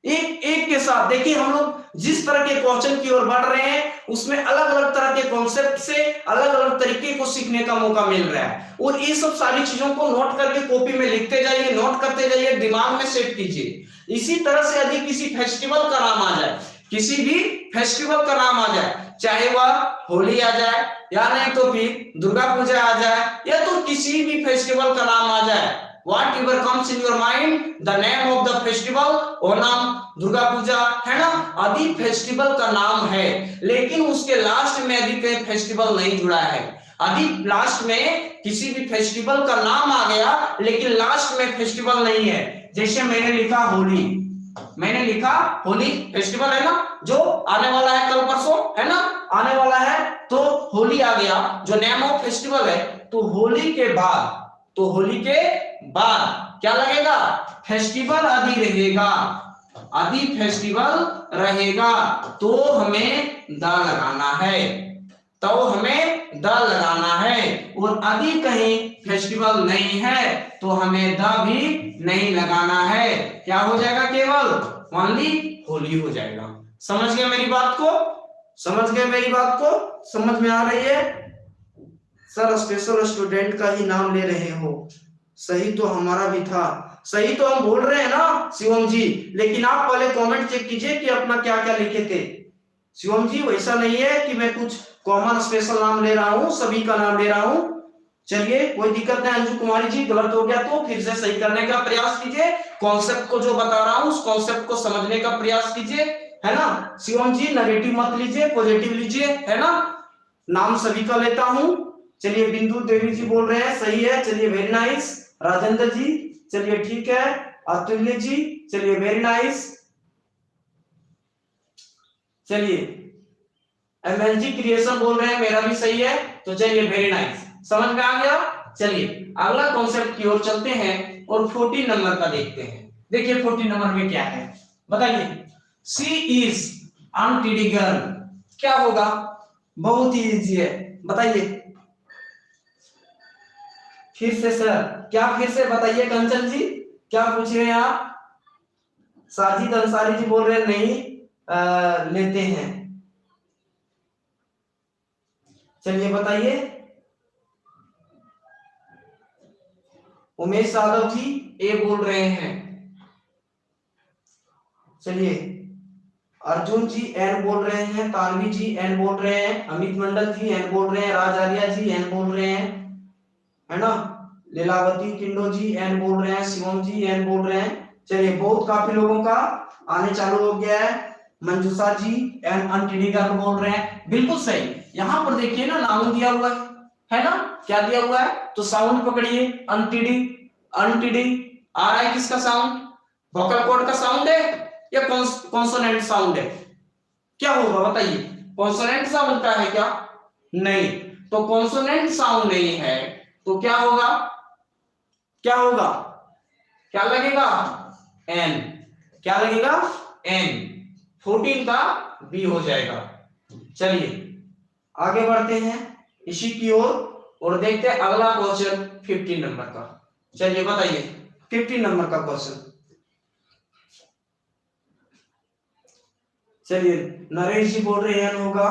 एक एक के साथ देखिए, हम लोग जिस तरह के क्वेश्चन की ओर बढ़ रहे हैं उसमें अलग अलग तरह के कॉन्सेप्ट से अलग अलग तरीके को सीखने का मौका मिल रहा है, और ये सब सारी चीजों को नोट करके कॉपी में लिखते जाइए, नोट करते जाइए, दिमाग में सेट कीजिए। इसी तरह से यदि किसी फेस्टिवल का नाम आ जाए, किसी भी फेस्टिवल का नाम आ जाए, चाहे वह होली आ जाए, या नहीं तो फिर दुर्गा पूजा आ जाए, या तो किसी भी फेस्टिवल का नाम आ जाए, whatever comes in your mind, the name of the festival, Onam, Durga Puja, है ना, आदि फेस्टिवल का नाम है, लेकिन उसके लास्ट में यदि कोई फेस्टिवल नहीं जुड़ा है, यदि लास्ट में किसी भी फेस्टिवल का नाम आ गया लेकिन लास्ट में फेस्टिवल नहीं है, जैसे मैंने लिखा होली, मैंने लिखा होली फेस्टिवल है ना, जो आने वाला है कल परसों, है ना, आने वाला है, तो होली आ गया जो नेम ऑफ फेस्टिवल है, तो होली के बाद, तो होली के बाद क्या लगेगा? फेस्टिवल आदि रहेगा, आदि फेस्टिवल रहेगा तो हमें द लगाना है, तो हमें द लगाना है। और यदि कहीं फेस्टिवल नहीं है तो हमें द भी नहीं लगाना है। क्या हो जाएगा? केवल ओनली होली हो जाएगा। समझ गए मेरी बात को? समझ गए मेरी बात को? समझ में आ रही है? सर स्पेशल स्टूडेंट का ही नाम ले रहे हो, सही तो हमारा भी था, सही तो हम बोल रहे हैं ना शिवम जी, लेकिन आप पहले कमेंट चेक कीजिए कि अपना क्या क्या लिखे थे। शिवम जी वैसा नहीं है कि मैं कुछ कॉमन स्पेशल नाम ले रहा हूँ, सभी का नाम ले रहा हूँ। चलिए कोई दिक्कत नहीं। अंजू कुमारी जी गलत हो गया तो फिर से सही करने का प्रयास कीजिए, कॉन्सेप्ट को जो बता रहा हूँ उस कॉन्सेप्ट को समझने का प्रयास कीजिए, है ना। शिवम जी नेगेटिव मत लीजिए, पॉजिटिव लीजिए, है ना। नाम सभी का लेता हूँ। चलिए बिंदु देवी जी बोल रहे हैं सही है, चलिए वेरी नाइस। राजेंद्र जी चलिए ठीक है। अतुल्य जी चलिए वेरी नाइस। चलिए एमएलजी क्रिएशन बोल रहे हैं मेरा भी सही है, तो चलिए वेरी नाइस, समझ में आ गया। चलिए अगला कॉन्सेप्ट की ओर चलते हैं और 14 नंबर का देखते हैं। देखिए 14 नंबर में क्या है बताइए। सी इज अनटीडी गर्ल, क्या होगा? बहुत ही इजी है, बताइए फिर से सर। क्या फिर से बताइए कंचन जी, क्या पूछ रहे हैं आप? साजिद अंसारी जी बोल रहे हैं नहीं लेते हैं। चलिए बताइए। उमेश यादव जी ए बोल रहे हैं। चलिए अर्जुन जी एन बोल रहे हैं, तानवी जी एन बोल रहे हैं, अमित मंडल जी एन बोल रहे हैं, राज आर्या जी एन बोल रहे हैं, है ना। लीलावती किंडो जी एन बोल रहे हैं, शिवम जी एन बोल रहे हैं। चलिए बहुत काफी लोगों का आने चालू हो गया है। मंजूषा जी एन अनटीडी गर्ल बोल रहे हैं, बिल्कुल सही। यहाँ पर देखिए ना नाउन दिया हुआ है ना, क्या दिया हुआ है? तो साउंड पकड़िए, अनटीडी, अनटीडी आ रहा है किसका साउंड? वोकल कॉर्ड का साउंड है या कॉन्सोनेंट साउंड है? क्या होगा बताइए? कॉन्सोनेंट साउंड का है क्या? नहीं, तो कॉन्सोनेंट साउंड नहीं है तो क्या होगा? क्या होगा? क्या लगेगा? एन। क्या लगेगा? एन। 14 का बी हो जाएगा। चलिए आगे बढ़ते हैं इसी की ओर और देखते हैं अगला क्वेश्चन 15 नंबर का। चलिए बताइए 15 नंबर का क्वेश्चन। चलिए नरेश जी बोल रहे हैं होगा।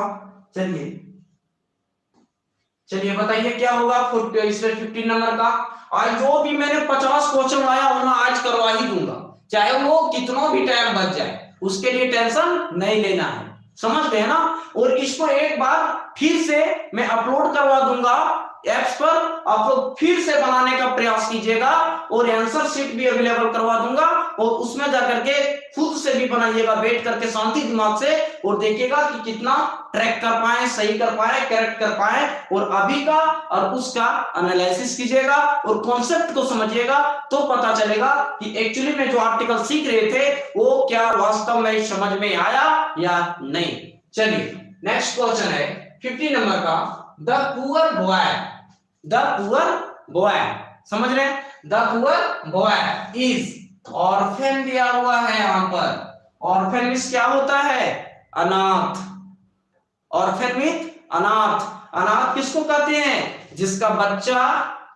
चलिए चलिए बताइए क्या होगा इसमें 15 नंबर का। आज जो भी मैंने 50 क्वेश्चन लाया हूं ना आज करवा ही दूंगा, चाहे वो कितना भी टाइम बच जाए, उसके लिए टेंशन नहीं लेना है, समझ गए ना। और इसको एक बार फिर से मैं अपलोड करवा दूंगा एप्स पर, आप लोग फिर से बनाने का प्रयास कीजिएगा और आंसर शीट भी अवेलेबल करवा दूंगा और उसमें जाकर के खुद से भी बनाइएगा बैठ करके शांति दिमाग से और देखिएगा कि कितना ट्रैक कर पाए, सही कर पाए, करेक्ट कर पाए। और अभी का और उसका एनालिसिस कीजिएगा और कॉन्सेप्ट को समझिएगा तो पता चलेगा कि एक्चुअली में जो आर्टिकल सीख रहे थे वो क्या वास्तव में समझ में आया या नहीं। चलिए नेक्स्ट क्वेश्चन है 50 नंबर का। The poor boy, the poor boy, समझ रहे हैं? The poor boy is, orphan दिया हुआ है यहां पर। ऑर्फन मींस क्या होता है? अनाथ। ऑर्फन मीन अनाथ। अनाथ किसको कहते हैं? जिसका बच्चा,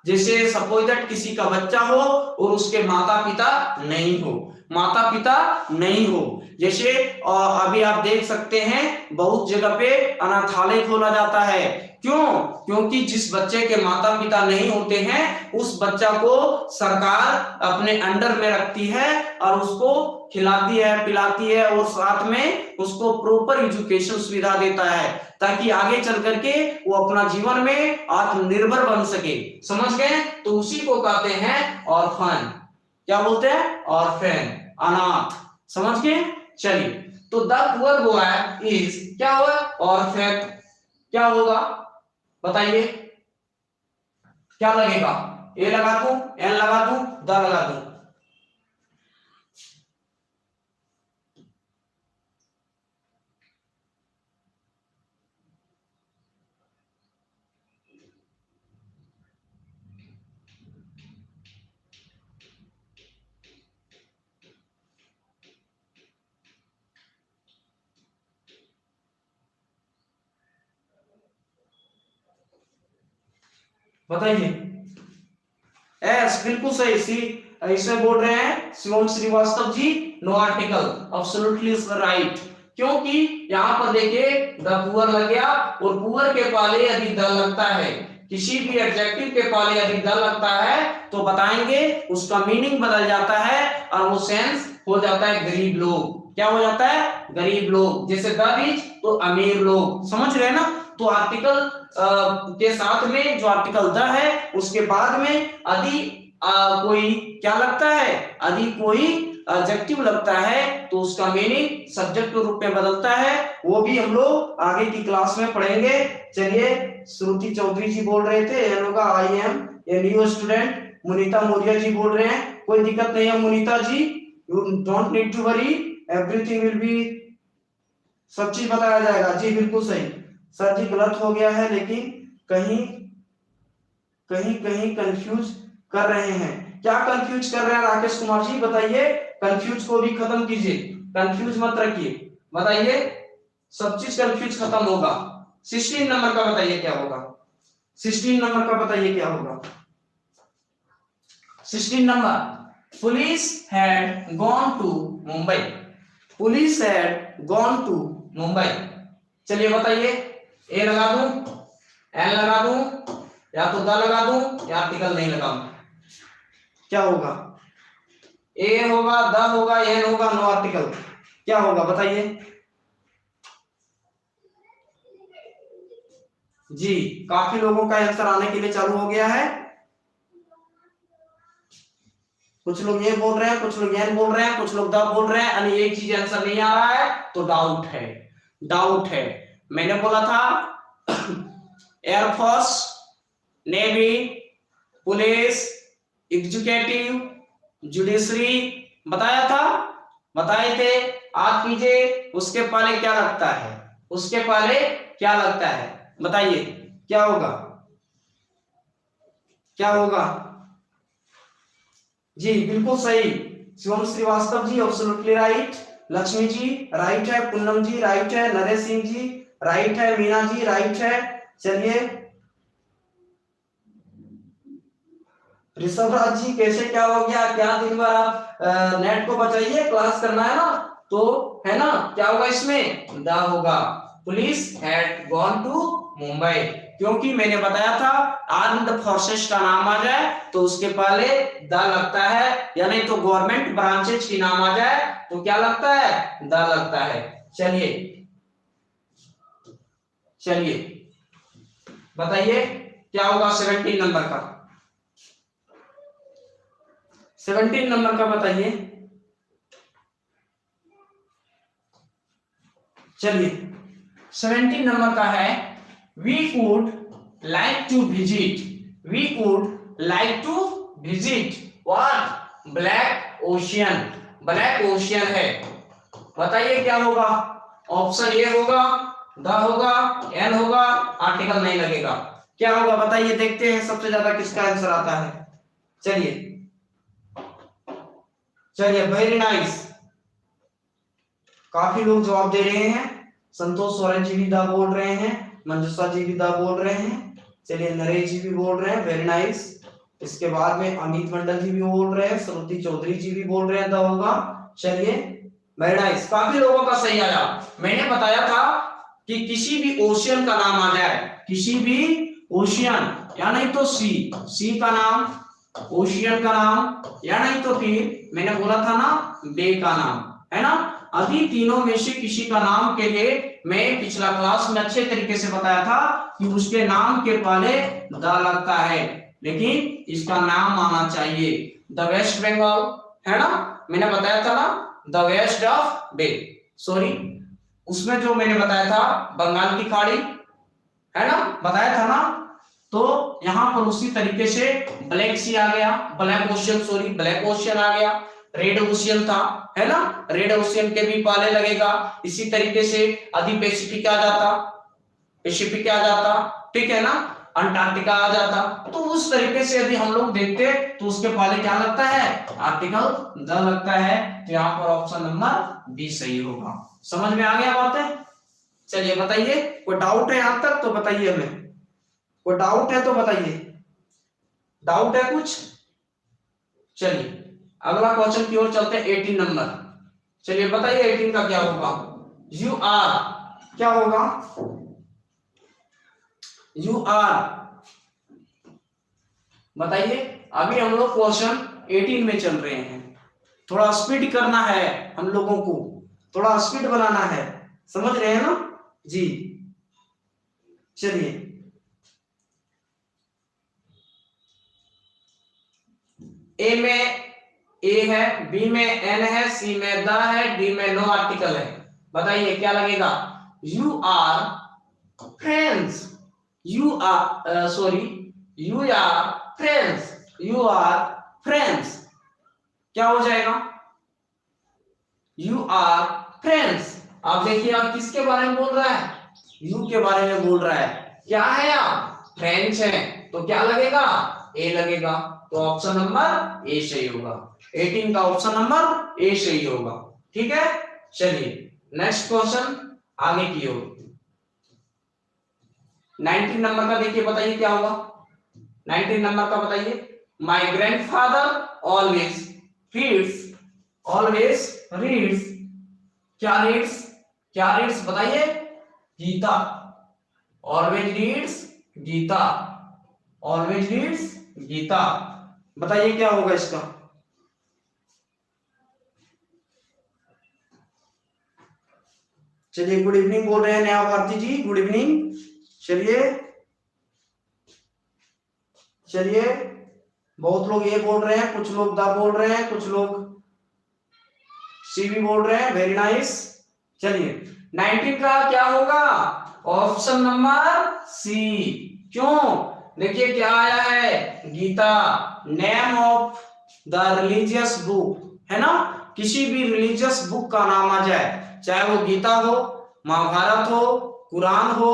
जैसे सपोज दैट किसी का बच्चा हो और उसके माता पिता नहीं हो, माता पिता नहीं हो। जैसे अभी आप देख सकते हैं बहुत जगह पे अनाथालय खोला जाता है। क्यों? क्योंकि जिस बच्चे के माता पिता नहीं होते हैं उस बच्चा को सरकार अपने अंडर में रखती है और उसको खिलाती है, पिलाती है और साथ में उसको प्रॉपर एजुकेशन सुविधा देता है ताकि आगे चल करके वो अपना जीवन में आत्मनिर्भर बन सके। समझ गए? तो उसी को कहते हैं ऑर्फन। क्या बोलते हैं? ऑर्फन, अनाथ। समझ गए? चलिए तो द पुअर बॉय इज क्या हुआ? ऑर्फन। क्या होगा बताइए? क्या लगेगा? ए लगा दूं, एन लगा दूं, द लगा दूं? बताइए। एस, बिल्कुल सही। सी, इसमें बोल रहे हैं Shivam Srivastava ji, no article, absolutely right. क्योंकि यहाँ पर देखिए द पुअर लग गया, और पुअर के पहले यदि द लगता है, किसी भी एडजेक्टिव के पहले यदि द लगता है तो बताएंगे उसका मीनिंग बदल जाता है और वो सेंस हो जाता है गरीब लोग। क्या हो जाता है? गरीब लोग। जैसे द रिच तो अमीर लोग, समझ रहे हैं ना। तो आर्टिकल के साथ में जो आर्टिकल द है उसके बाद में यदि कोई क्या लगता है, यदि कोई एडजेक्टिव लगता है तो उसका मीनिंग सब्जेक्ट के रूप में बदलता है। वो भी हम लोग आगे की क्लास में पढ़ेंगे। चलिए, श्रुति चौधरी जी बोल रहे थे ये लोग I am a new student. Munita Maurya ji बोल रहे हैं कोई दिक्कत नहीं है Munita ji, you don't need to worry, everything will be, सब चीज बताया जाएगा। जी बिल्कुल सही सर जी, गलत हो गया है लेकिन कहीं कहीं कहीं कंफ्यूज कर रहे हैं। क्या कंफ्यूज कर रहे हैं राकेश कुमार जी, बताइए। कंफ्यूज को भी खत्म कीजिए, कंफ्यूज मत रखिए, बताइए। सब चीज कंफ्यूज खत्म होगा। 16 नंबर का बताइए क्या होगा। 16 नंबर का बताइए क्या होगा। 16 number, police had gone to Mumbai. Police had gone to Mumbai. चलिए बताइए, ए लगा दूं, एन लगा दूं, या तो द लगा दूं, या आर्टिकल नहीं लगाऊं, क्या होगा? ए होगा, द होगा, एन होगा, नो आर्टिकल, क्या होगा बताइए। जी, काफी लोगों का आंसर आने के लिए चालू हो गया है। कुछ लोग ये बोल रहे हैं, कुछ लोग एन बोल रहे हैं, कुछ लोग द बोल रहे हैं, यानी एक चीज आंसर नहीं आ रहा है तो डाउट है, डाउट है। मैंने बोला था air force, navy, police, executive, judiciary, बताया था, बताए थे। आप कीजिए, उसके पहले क्या लगता है, उसके पहले क्या लगता है बताइए, क्या होगा, क्या होगा? जी बिल्कुल सही, Shivam Srivastava ji absolutely right. Lakshmi ji right है, पूनम जी राइट है, नरेश सिंह जी राइट है, मीना जी राइट है। चलिए, ऋषभराज जी कैसे क्या हो गया, क्या दिन भर आप नेट को बचाइए, क्लास करना है ना, तो है ना, क्या होगा इसमें, द होगा। Police had gone to Mumbai, क्योंकि मैंने बताया था आर्म्ड फोर्सेस का नाम आ जाए तो उसके पहले द लगता है, या नहीं तो गवर्नमेंट ब्रांचेज की नाम आ जाए तो क्या लगता है, द लगता है। चलिए चलिए बताइए क्या होगा 17 नंबर का, 17 नंबर का बताइए। चलिए 17 नंबर का है, we would like to visit, we would like to visit what, black ocean, black ocean है। बताइए क्या होगा, ऑप्शन ए होगा, द होगा, एन होगा, आर्टिकल नहीं लगेगा, क्या होगा बताइए, देखते हैं सबसे ज्यादा किसका आंसर आता है। चलिए चलिए, वेरी नाइस, काफी लोग जवाब दे रहे हैं। संतोष सोरेन जी भी दा बोल रहे हैं, मंजुषा जी भी दा बोल रहे हैं, चलिए नरेश जी भी बोल रहे हैं, वेरी नाइस। इसके बाद में अमित मंडल जी भी बोल रहे हैं, श्रुति चौधरी जी भी बोल रहे हैं दा होगा। चलिए वेरी नाइस, काफी लोगों का सही आया। मैंने बताया था कि किसी भी ओशियन का नाम आ जाए, किसी भी ओशियन, या नहीं तो सी का नाम, ओशियन का नाम, या नहीं तो फिर मैंने बोला था ना बे का नाम, है ना। अभी तीनों में से किसी का नाम के लिए मैं पिछला क्लास में अच्छे तरीके से बताया था कि उसके नाम के पहले द लगता है, लेकिन इसका नाम आना चाहिए। द वेस्ट बंगाल, है ना, मैंने बताया था ना, the west of bay, sorry उसमें जो मैंने बताया था बंगाल की खाड़ी, है ना, बताया था ना। तो यहां पर उसी तरीके से ब्लैक सी आ गया, black ocean, sorry black ocean आ गया, रेड ओशियन था, है ना, रेड ओशियन के भी पहले लगेगा। इसी तरीके से यदि पैसिफिक आ जाता, पैसिफिक आ जाता, ठीक है ना, अंटार्कटिका आ जाता, तो उस तरीके से यदि हम लोग देखते तो उसके पहले क्या लगता है, आर्टिकल द लगता है। तो यहाँ पर ऑप्शन नंबर बी सही होगा। समझ में आ गया बात है? चलिए बताइए, कोई डाउट है यहां तक तो बताइए हमें, कोई डाउट है तो बताइए। डाउट है कुछ? चलिए अगला क्वेश्चन की ओर चलते हैं, 18 नंबर। चलिए बताइए 18 का क्या होगा? यू आर, क्या होगा? यू आर, बताइए। अभी हम लोग क्वेश्चन 18 में चल रहे हैं, थोड़ा स्पीड करना है हम लोगों को, थोड़ा स्पीड बनाना है, समझ रहे हैं ना जी? चलिए ए में ए है, बी में एन है, सी में द है, डी में नो आर्टिकल है। बताइए क्या लगेगा? You are friends, you are sorry, you are friends, you are friends, क्या हो जाएगा? You are friends. आप देखिए आप किसके बारे में बोल रहा है? यू के बारे में बोल रहा है। क्या है आप? फ्रेंच है, तो क्या लगेगा? ए लगेगा। तो ऑप्शन नंबर ए सही होगा। 18 का ऑप्शन नंबर ए सही होगा। ठीक है, चलिए नेक्स्ट क्वेश्चन आगे की ओर। 19 नंबर का देखिए, बताइए क्या होगा? 19 नंबर का बताइए। माय ग्रैंडफादर ऑलवेज रीड्स, क्या रीड्स? क्या रीड्स बताइए? Gita. Always reads Gita, always reads Gita. बताइए क्या होगा इसका? चलिए गुड इवनिंग बोल रहे हैं नया भारती जी, गुड इवनिंग। चलिए बहुत लोग ये बोल रहे हैं, कुछ लोग दा बोल रहे हैं, कुछ लोग सी भी बोल रहे हैं, वेरी नाइस। चलिए 19 का क्या होगा? Option number C. क्यों? देखिए क्या आया है, Gita, name of the religious book, है ना? किसी भी रिलीजियस बुक का नाम आ जाए, चाहे वो गीता हो, महाभारत हो, कुरान हो,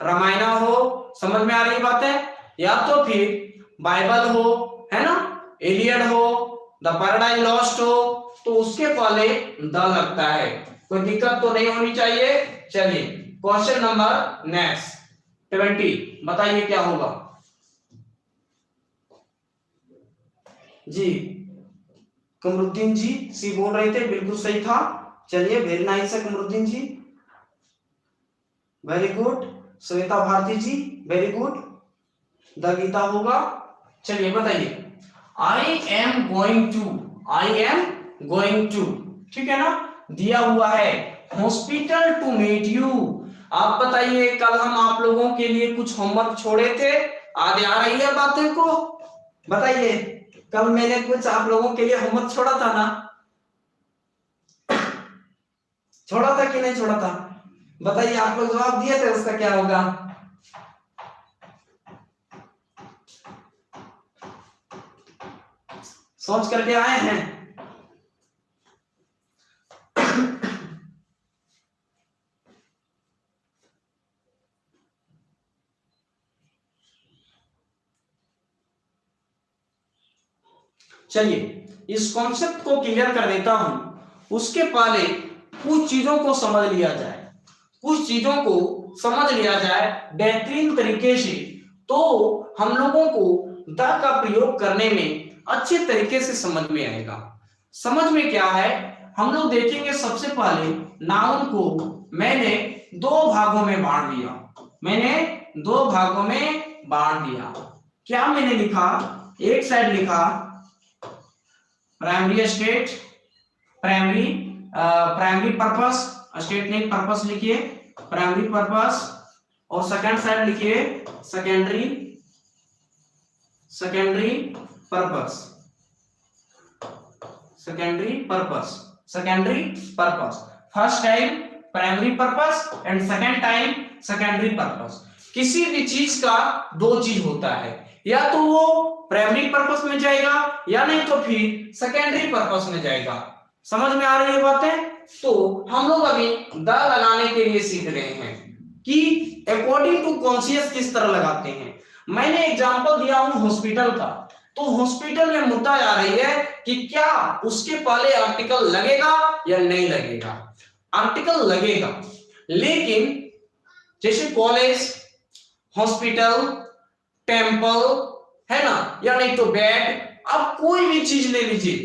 रामायण हो, समझ में आ रही बात है? या तो फिर बाइबल हो, है ना, एलियड हो, द पैराडाइज लॉस्ट हो, तो उसके पहले द लगता है। कोई दिक्कत तो नहीं होनी चाहिए। चलिए क्वेश्चन नंबर नेक्स्ट 20, बताइए क्या होगा जी? कमरुद्दीन जी सी बोल रहे थे, बिल्कुल सही था। चलिए वेरी नाइस है Kamruddin ji, very good. Shweta Bharti ji very good, the Gita होगा। चलिए बताइए। आई एम गोइंग टू, ठीक है ना, दिया हुआ है हॉस्पिटल टू मीट यू। आप बताइए कल हम आप लोगों के लिए कुछ होमवर्क छोड़े थे, आज आ रही है बातें को? बताइए कल मैंने कुछ आप लोगों के लिए होमवर्क छोड़ा था ना? छोड़ा था कि नहीं छोड़ा था? बताइए, आप लोग जवाब दिए थे, उसका क्या होगा? सोच करके आए हैं? चलिए इस कॉन्सेप्ट को क्लियर कर देता हूं। उसके पहले कुछ चीजों को समझ लिया जाए, बेहतरीन तरीके से, तो हम लोगों को द का प्रयोग करने में अच्छे तरीके से समझ में आएगा। समझ में क्या है, हम लोग देखेंगे। सबसे पहले नाउन को मैंने दो भागों में बांट दिया। क्या मैंने लिखा? एक साइड लिखा primary state, primary purpose, state नहीं पर्पस लिखिए, प्राइमरी पर्पस, और सेकंड साइड लिखिए secondary purpose. First time primary purpose and second time secondary purpose. किसी भी चीज का दो चीज होता है, या तो वो प्राइमरी पर्पस में जाएगा या नहीं तो फिर सेकेंडरी पर्पस में जाएगा। समझ में आ रही है बातें? तो हम लोग अभी द लगाने के लिए सीख रहे हैं कि अकॉर्डिंग टू कॉन्शियस किस तरह लगाते हैं। मैंने एग्जांपल दिया हूं हॉस्पिटल का, तो हॉस्पिटल में मुद्दा आ रही है कि क्या उसके पहले आर्टिकल लगेगा या नहीं लगेगा। आर्टिकल लगेगा, लेकिन जैसे कॉलेज, हॉस्पिटल, टेंपल, है ना, या नहीं तो बैट, आप कोई भी चीज ले लीजिए,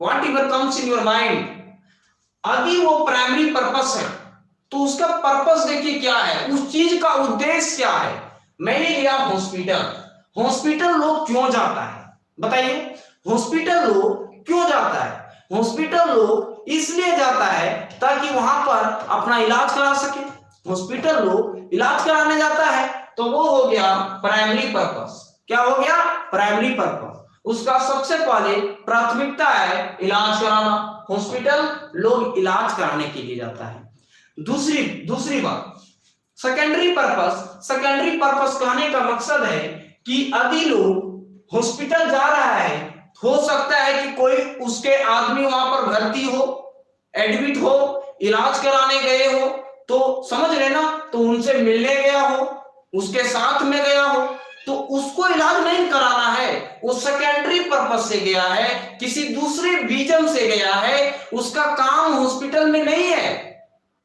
what ever comes in your mind, यदि वो प्राइमरी पर्पस है तो उसका पर्पस देखिए क्या है, उस चीज का उद्देश्य क्या है। मैंने लिया हॉस्पिटल, हॉस्पिटल लोग क्यों जाता है बताइए, हॉस्पिटल लोग क्यों जाता है, हॉस्पिटल लोग इसलिए जाता है ताकि वहां पर अपना इलाज करा सके, हॉस्पिटल लोग इलाज कराने जाता है, तो वो हो गया प्राइमरी पर्पस। क्या हो गया, प्राइमरी पर्पस, उसका सबसे पहले प्राथमिकता है इलाज कराना, हॉस्पिटल लोग इलाज कराने के लिए जाता है। दूसरी बात सेकेंडरी पर्पस, सेकेंडरी पर्पस कहने का मकसद है कि यदि लोग हॉस्पिटल जा रहा है, हो सकता है कि कोई उसके आदमी वहां पर भर्ती हो, एडमिट हो, इलाज कराने गए हो, तो समझ रहे ना, तो उनसे मिलने गया हो, उसके साथ में गया हो, तो उसको इलाज नहीं कराना है, वो सेकेंडरी पर्पस से गया है, किसी दूसरे रीजन से गया है, उसका काम हॉस्पिटल में नहीं है,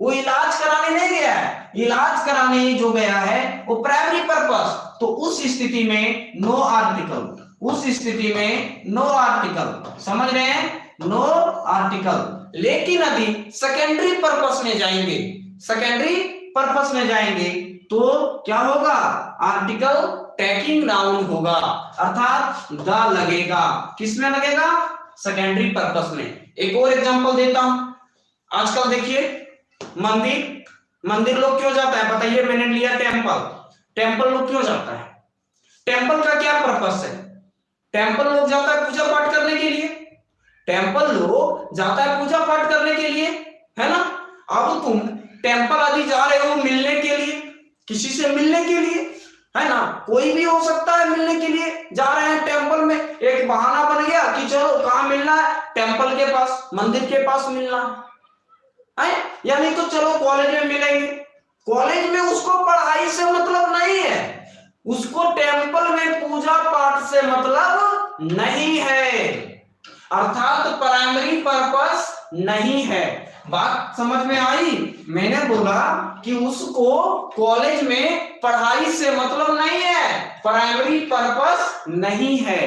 वो इलाज कराने नहीं गया है, इलाज कराने जो गया है वो प्राइमरी पर्पस। तो उस स्थिति में नो आर्टिकल, उस स्थिति में नो आर्टिकल, समझ रहे हैं, नो आर्टिकल। लेकिन यदि सेकेंडरी पर्पस में जाएंगे, सेकेंडरी पर्पस में जाएंगे तो क्या होगा, आर्टिकल टैकिंग नाउन होगा, अर्थात द लगेगा, किसमें लगेगा, सेकेंडरी पर्पस में। एक और एग्जांपल देता हूं, आजकल देखिए मंदिर, मंदिर लोग क्यों जाता है बताइए, मैंने लिया टेंपल, टेंपल लोग क्यों जाता है, टेंपल का क्या पर्पस है, टेंपल लोग जाता है पूजा पाठ करने के लिए, टेंपल लोग जाता है पूजा पाठ करने के लिए, है ना। अब तुम टेंपल आदि जा रहे हो मिलने के लिए, किसी से मिलने के लिए, है ना, कोई भी हो सकता है मिलने के लिए जा रहे हैं टेंपल में, एक बहाना बन गया कि चलो कहां मिलना है, टेंपल के पास, मंदिर के पास मिलना है, या नहीं तो चलो कॉलेज में मिलेंगे, कॉलेज में उसको पढ़ाई से मतलब नहीं है, उसको टेंपल में पूजा पाठ से मतलब नहीं है, अर्थात प्राइमरी पर्पस नहीं है। बात समझ में आई, मैंने बोला कि उसको कॉलेज में पढ़ाई से मतलब नहीं है, प्राइमरी पर्पस नहीं है,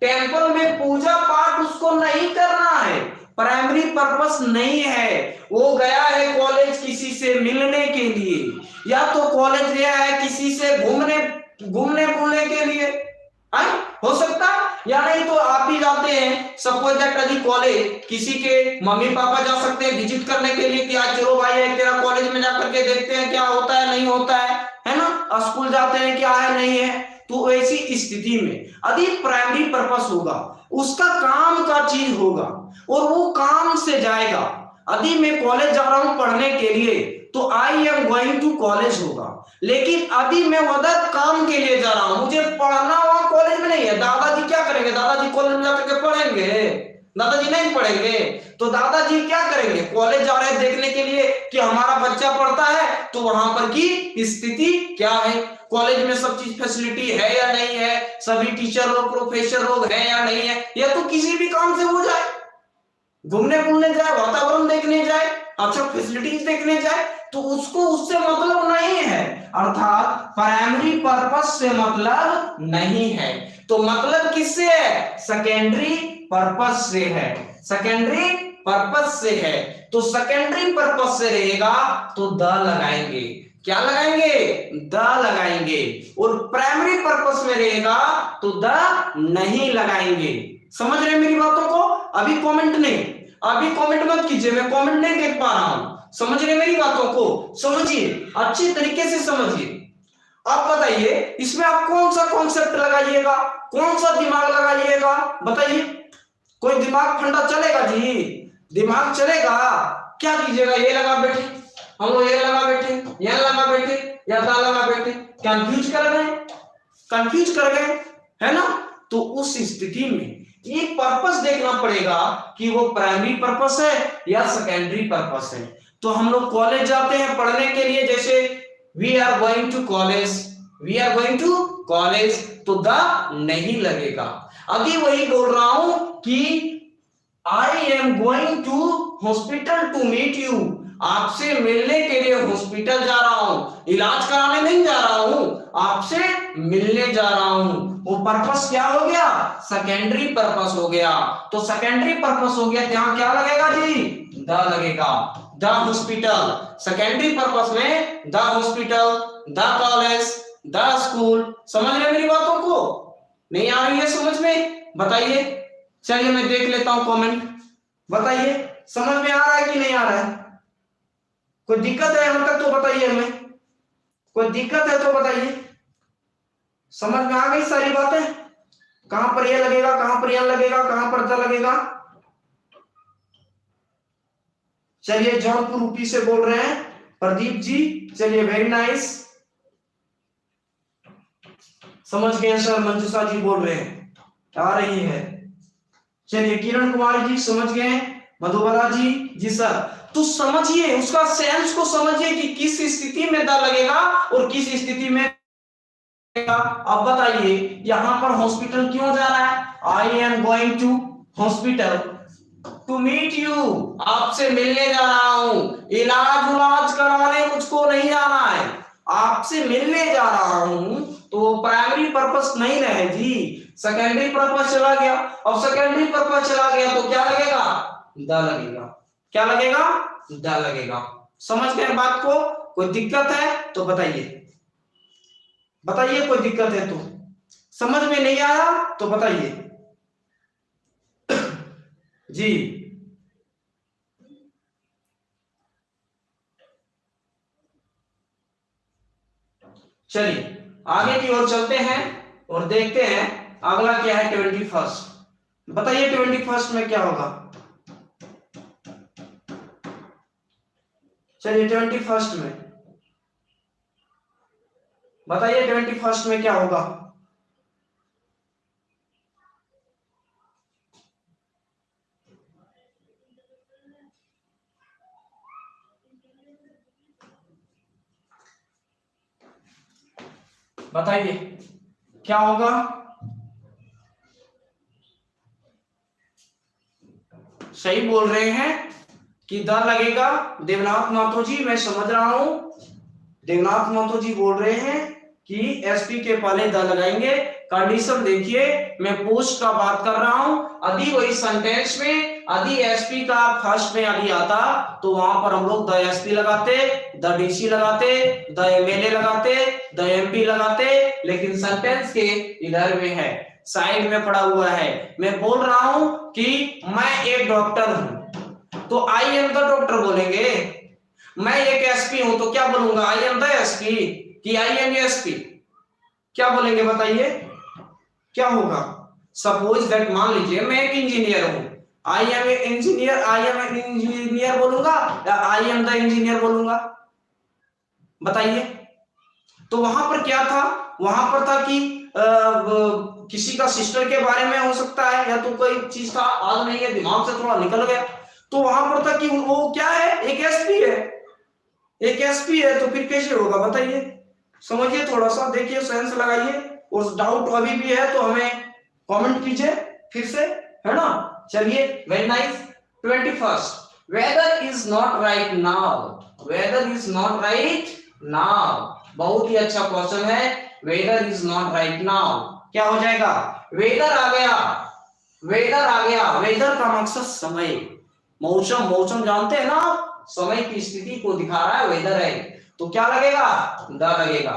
टेंपल में पूजा पाठ उसको नहीं करना है, प्राइमरी पर्पस नहीं है, वो गया है कॉलेज किसी से मिलने के लिए, या तो कॉलेज गया है किसी से घूमने घूमने के लिए, हो सकता, या नहीं तो आप ही जाते हैं, सपोज दैट यदि कॉलेज किसी के मम्मी पापा जा सकते हैं विजिट करने के लिए कि आज चलो भाई तेरा कॉलेज में जाकर के देखते हैं क्या होता है नहीं होता है ना, स्कूल जाते हैं क्या है नहीं है। तो ऐसी स्थिति में यदि प्राइमरी पर्पस होगा, उसका काम का चीज होगा और वो काम से जाएगा, यदि मैं कॉलेज जा रहा हूं पढ़ने के लिए तो I am going to college होगा, लेकिन यदि मैं उधर काम के लिए जा रहा हूं, मुझे पढ़ना वहां कॉलेज में नहीं है, दादाजी क्या करेंगे, दादाजी कॉलेज में जाकर के पढ़ेंगे, दादाजी नहीं पढ़ेंगे, तो दादाजी क्या करेंगे, कॉलेज जा रहे हैं देखने के लिए कि हमारा बच्चा पढ़ता है तो वहां पर की स्थिति क्या है, कॉलेज में सब चीज फैसिलिटी है या नहीं है, सभी टीचर लोग प्रोफेसर लोग हैं या नहीं है, या तो किसी भी काम से हो जाए, घूमने फिरने जाए, वातावरण देखने जाए, अच्छा फैसिलिटीज देखने जाए, तो उसको उससे मतलब नहीं है, अर्थात प्राइमरी पर्पस से मतलब नहीं है। तो मतलब किससे है, सेकेंडरी पर्पस से है, सेकेंडरी पर्पस से है। तो सेकेंडरी पर्पस से रहेगा तो द लगाएंगे, क्या लगाएंगे, द लगाएंगे, और प्राइमरी पर्पस में रहेगा तो द नहीं लगाएंगे। समझ रहे मेरी बातों को, अभी कमेंट नहीं, अभी कमेंट मत कीजिए, मैं कमेंट नहीं देख पा रहा हूं, समझ रहे मेरी बातों को, समझिए अच्छी तरीके से समझिए। आप बताइए इसमें आप कौन सा कॉन्सेप्ट लगाइएगा, कौन सा दिमाग लगाइएगा बताइए, कोई दिमाग फंडा चलेगा जी, दिमाग चलेगा, क्या कीजिएगा, ये लगा बैठे, हम लोग ये लगा बैठे, ये लगा बैठे, या दा लगा बैठे, कंफ्यूज कर गए, कंफ्यूज कर गए, है ना। तो उस स्थिति में एक पर्पस देखना पड़ेगा कि वो प्राइमरी पर्पस है या सेकेंडरी पर्पस है। तो हम लोग कॉलेज जाते हैं पढ़ने के लिए, जैसे we are going to college, we are going to college, तो द नहीं लगेगा। अभी वही बोल रहा हूं कि I am going to hospital to meet you, आपसे मिलने के लिए हॉस्पिटल जा रहा हूं, इलाज कराने नहीं जा रहा हूं, आपसे मिलने जा रहा हूं। वो पर्पस क्या हो गया? सेकेंडरी पर्पस हो गया। तो सेकेंडरी पर्पस हो गया, यहां क्या लगेगा जी? द लगेगा। द हॉस्पिटल, सेकेंडरी पर्पस में the hospital, the college, the school. समझ रहे मेरी बातों को? नहीं आ रही है समझ में? बताइए। चलिए मैं देख लेता हूं कमेंट, बताइए समझ में आ रहा है कि नहीं आ रहा है? कोई दिक्कत है यहां तक तो बताइए हमें, कोई दिक्कत है तो बताइए। समझ में आ गई सारी बातें? कहां पर ये लगेगा, कहां पर यह लगेगा, कहां पर द लगेगा? चलिए जौनपुर यूपी से बोल रहे हैं प्रदीप जी, चलिए वेरी नाइस, समझ गए सर। मंजुषा जी बोल रहे हैं आ रही है। चलिए किरण कुमारी जी समझ गए, मधुबाला जी सर। तो समझिए, उसका सेंस को समझिए कि किस स्थिति में द लगेगा और किस स्थिति में। अब बताइए यहां पर हॉस्पिटल क्यों जा रहा है? I am going to hospital to meet you, आपसे मिलने जा रहा हूं, इलाज कराने मुझको नहीं जाना है, आपसे मिलने जा रहा हूं। तो प्राइमरी पर्पस नहीं रहे जी, सेकेंडरी पर्पस चला गया। अब सेकेंडरी पर्पस चला गया तो क्या लगेगा? द लगेगा। क्या लगेगा? द लगेगा। समझ गए बात को? कोई दिक्कत है तो बताइए, बताइए कोई दिक्कत है तो। समझ में नहीं आया तो बताइए जी। चलिए आगे की ओर चलते हैं और देखते हैं अगला क्या है। 21, बताइए 21 में क्या होगा? चलिए 21 में बताइए, 21 में क्या होगा? बताइए क्या होगा? सही बोल रहे हैं कि द लगेगा। देवनाथ माथुर जी मैं समझ रहा हूं, देवनाथ माथुर जी बोल रहे हैं कि एसपी के पहले द लगाएंगे। कंडीशन देखिए, मैं पोस्ट का बात कर रहा हूं। यदि वही सेंटेंस में यदि एसपी का फर्स्ट में यदि आता तो वहां पर हम लोग द एसपी लगाते, द डीसी लगाते, द एमएलए लगाते, द एमपी लगाते। लेकिन सेंटेंस के इधर में है, साइड में पड़ा हुआ है। मैं बोल रहा हूं कि मैं एक डॉक्टर हूं तो आई एम द डॉक्टर बोलेंगे। मैं एक एसपी हूं तो क्या बोलूंगा? आई एम द एसपी कि आई एम एसपी? क्या बोलेंगे बताइए? क्या होगा? सपोज दैट, मान लीजिए मैं एक इंजीनियर हूं, I am a engineer, I am an engineer बोलूंगा या आई एम द इंजीनियर बोलूंगा? बताइए। तो वहां पर क्या था? वहां पर था कि किसी का सिस्टर के बारे में हो सकता है या तो कोई चीज था, आज नहीं है दिमाग से थोड़ा निकल गया। तो वहां पर था कि वो क्या है? एक एसपी है, एक एसपी है। तो फिर कैसे होगा बताइए? समझिए, थोड़ा सा देखिए, सेंस लगाइए, और डाउट अभी भी है तो हमें कमेंट कीजिए फिर से, है ना? चलिए very nice. 21, weather is not right now, weather is not right now, बहुत ही अच्छा क्वेश्चन है। Weather is not right now क्या हो जाएगा? वेदर आ गया, वेदर आ गया। वेदर का मकसद समय, मौसम, मौसम जानते हैं ना आप, समय की स्थिति को दिखा रहा है, वेदर है। तो क्या लगेगा? द लगेगा।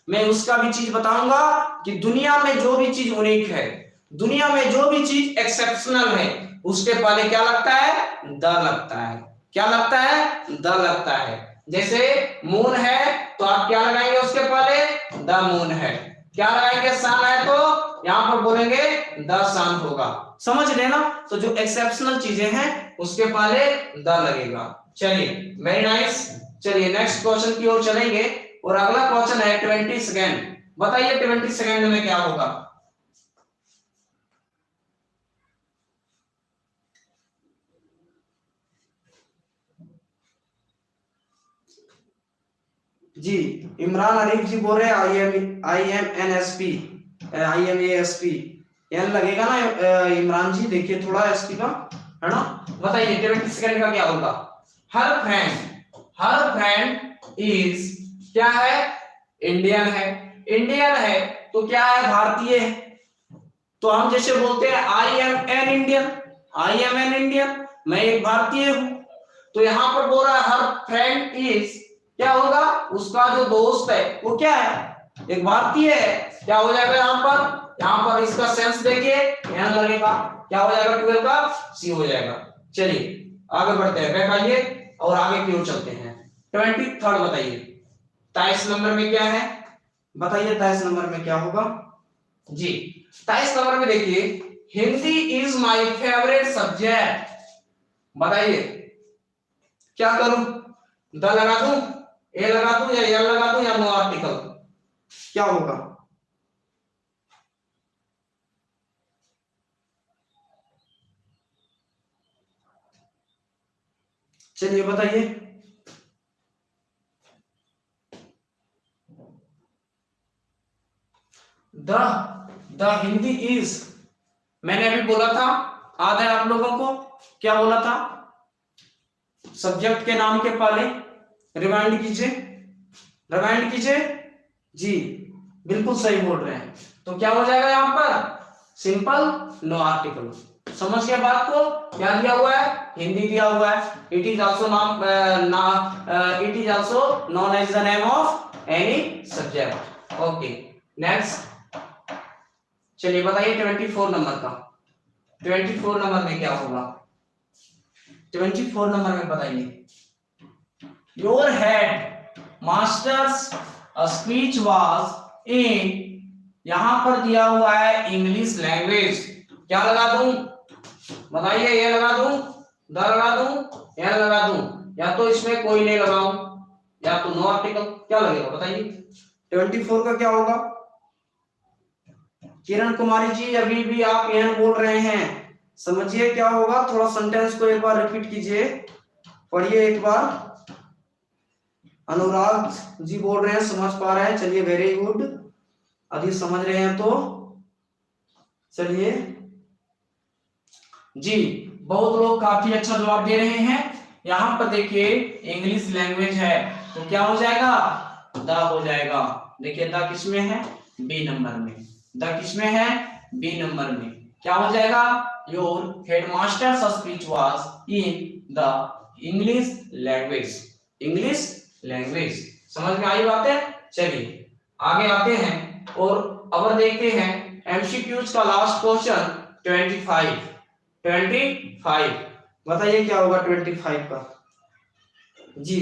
मैं उसका भी चीज बताऊंगा कि दुनिया में जो भी चीज यूनिक है, दुनिया में जो भी चीज एक्सेप्शनल है, उसके पहले क्या लगता है? द लगता है। क्या लगता है? द लगता है। जैसे मून है तो आप क्या लगाएंगे उसके पहले? द मून है। क्या लगाएंगे? सन है तो यहां पर बोलेंगे द सन होगा। समझ लेना। तो जो एक्सेप्शनल चीजें हैं उसके पहले द लगेगा। चलिए वेरी नाइस। चलिए नेक्स्ट क्वेश्चन की ओर चलेंगे और अगला क्वेश्चन है 22। बताइए 22 में क्या होगा? जी इमरान अरीफ जी बोल रहे हैं I am an S P, I am a S P, an लगेगा ना इमरान जी? देखिए थोड़ा एसपी का, है ना? बताइए 22 का क्या होगा? हर फ्रेंड, हर फ्रेंड इज क्या है, इंडियन है। इंडियन है तो क्या है, भारतीय है। तो हम जैसे बोलते हैं I am an Indian, I am an Indian, मैं एक भारतीय हूं। तो यहां पर बोल रहा है हर फ्रेंड इज, क्या होगा, उसका जो दोस्त है वो क्या है, एक भारतीय है। क्या हो जाएगा यहाँ पर इसका सेंस देखिए, एन लगेगा, क्या हो जाएगा 12 का सी हो जाएगा। चलिए आगे बढ़ते हैं, बैक आइए और आगे की ओर चलते हैं। 23rd बताइए 23 नंबर में क्या है, बताइए 23 नंबर में क्या होगा जी। 23 नंबर में देखिए, Hindi is my favourite subject. बताइए क्या करूं, द लगा दूं, ए लगा दूं या एल लगा दूं या नो आर्टिकल, क्या होगा? चलिए बताइए। द हिंदी इज, मैंने अभी बोला था, याद है आप लोगों को, क्या बोला था? सब्जेक्ट के नाम के पहले रिमाइंड कीजिए, रिमाइंड कीजिए जी, बिल्कुल सही बोल रहे हैं। तो क्या हो जाएगा यहाँ पर, सिंपल नो आर्टिकल। समझ गए बात को? क्या दिया हुआ है, हिंदी दिया हुआ है। It is also it is also known as the name of any subject. Okay next, चलिए बताइए 24 नंबर का, 24 नंबर में क्या होगा? 24 नंबर में बताइए, your head masters speech was in, यहां पर दिया हुआ है इंग्लिश लैंग्वेज, क्या लगा दूं, बताइए, ये लगा दूं, द लगा दूं, एन लगा दूं, या तो इसमें कोई नहीं लगाऊं, या तो नो आर्टिकल, क्या लगेगा बताइए? 24 का क्या होगा? किरण कुमारी जी अभी भी आप एन बोल रहे हैं, समझिए क्या होगा, थोड़ा सेंटेंस को एक बार रिपीट कीजिए, पढ़िए एक बार। अनुराग जी बोल रहे हैं समझ पा रहे हैं, चलिए वेरी गुड, अभी समझ रहे हैं तो चलिए जी, बहुत लोग काफी अच्छा जवाब दे रहे हैं। यहाँ पर देखिए इंग्लिश लैंग्वेज है तो क्या हो जाएगा, द हो जाएगा। देखिए द किसमें है, बी नंबर में, द किसमें है, बी नंबर में, क्या हो जाएगा, your headmasters speech was in the English language, English language. समझ में आई बात है? चलिए आगे आते हैं और अब देखते हैं एमसीक्यूज का लास्ट क्वेश्चन 25 बताइए क्या होगा 25 का जी।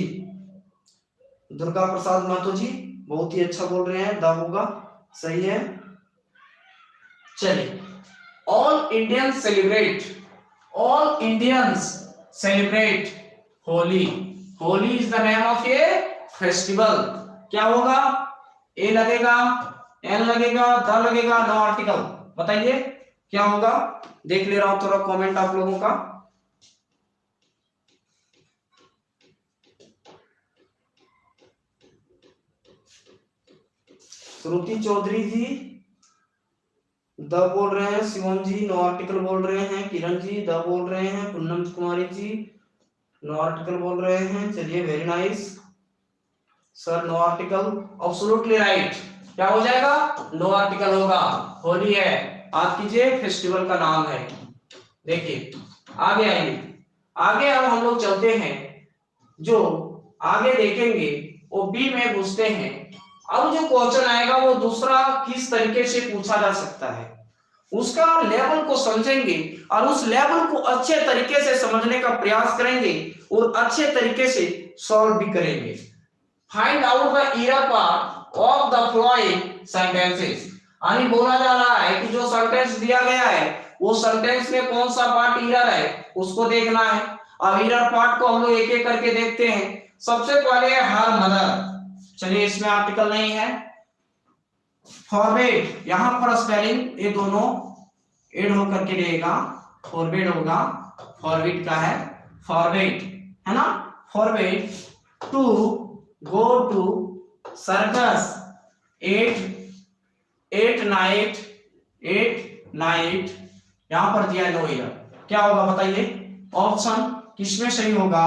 दुर्गा प्रसाद महतो जी बहुत ही अच्छा बोल रहे हैं, द होगा, सही है। चलिए, all Indians celebrate Holi, Holi is the name of A festival, क्या होगा, ए लगेगा, एन लगेगा, द लगेगा, नो आर्टिकल, बताइए क्या होगा? देख ले रहा हूं थोड़ा कमेंट आप लोगों का। श्रुति चौधरी जी द बोल रहे हैं, शिवम जी नो आर्टिकल बोल रहे हैं, किरण जी द बोल रहे हैं, पूनम कुमारी जी नो आर्टिकल बोल रहे हैं। चलिए very nice sir, no article, absolutely right, क्या हो जाएगा, नो आर्टिकल होगा, होली है, याद कीजिए फेस्टिवल का नाम है। देखिए आगे आइए, आगे अब हम लोग चलते हैं, जो आगे देखेंगे वो बी में घुसते हैं। अब जो क्वेश्चन आएगा वो दूसरा किस तरीके से पूछा जा सकता है, उसका लेवल को समझेंगे और उस लेवल को अच्छे तरीके से समझने का प्रयास करेंगे और अच्छे तरीके से सॉल्व भी करेंगे। Find out the error part of the following sentences, यानी बोला जा रहा है कि जो सेंटेंस दिया गया है वो सेंटेंस में कौन सा पार्ट ईरर है उसको देखना है। अब ईरर पार्ट को हम लोग एक एक करके देखते हैं। सबसे पहले हर मदर, चलिए इसमें आर्टिकल नहीं है। फॉरबिड, यहां पर स्पेलिंग ये दोनों एड होकर के रहेगा, फॉरबिड होगा, फॉरबिड का है फॉरबिड, है ना, forbid to go to circus at night, यहां पर दिया नो ईयर, क्या होगा बताइए? ऑप्शन किसमें सही होगा,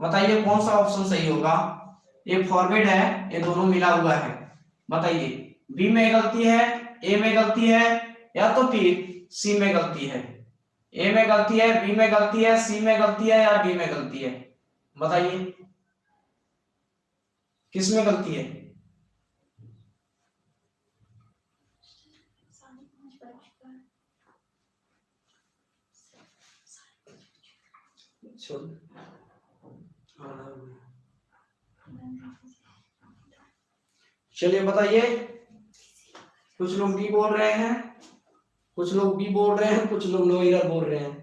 बताइए कौन सा ऑप्शन सही होगा। ये फॉरवर्ड है, ये दोनों मिला हुआ है। बताइए बी में गलती है, ए में गलती है, या तो फिर सी में गलती है। ए में गलती है, बी में गलती है, सी में गलती है, या डी में गलती है। बताइए किस में गलती है। चलिए बताइए, कुछ लोग बी बोल रहे हैं, कुछ लोग बी बोल रहे हैं, कुछ लोग नो एरर बोल रहे हैं।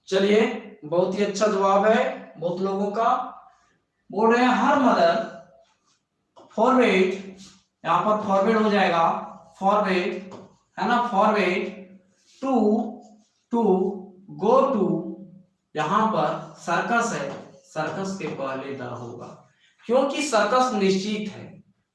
चलिए बहुत ही अच्छा जवाब है बहुत लोगों का। बोल रहे हैं हर मदर फॉरवर्ड, यहां पर फॉरवर्ड हो जाएगा, फॉरवर्ड है ना, फॉरवर्ड टू गो टू, यहां पर सर्कस है, सर्कस के पहले द होगा, क्योंकि सर्कस निश्चित है,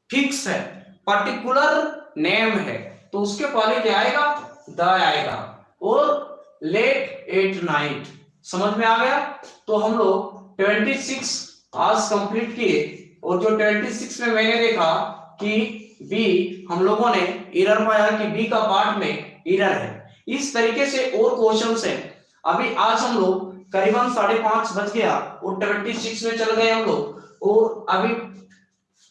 फिक्स है, पर्टिकुलर नेम है, तो उसके पहले क्या आएगा, द आएगा। और लेट एट नाइट, समझ में आ गया। तो हम लोग 26 आज कंप्लीट किए, और जो 26 में मैंने देखा कि बी, हम लोगों ने एरर पाया कि बी का पार्ट में एरर है। इस तरीके से और क्वेश्चंस है। अभी आज हम लोग करीबन 5:30 बज गया और 26 में चल गए हम लोग, और अभी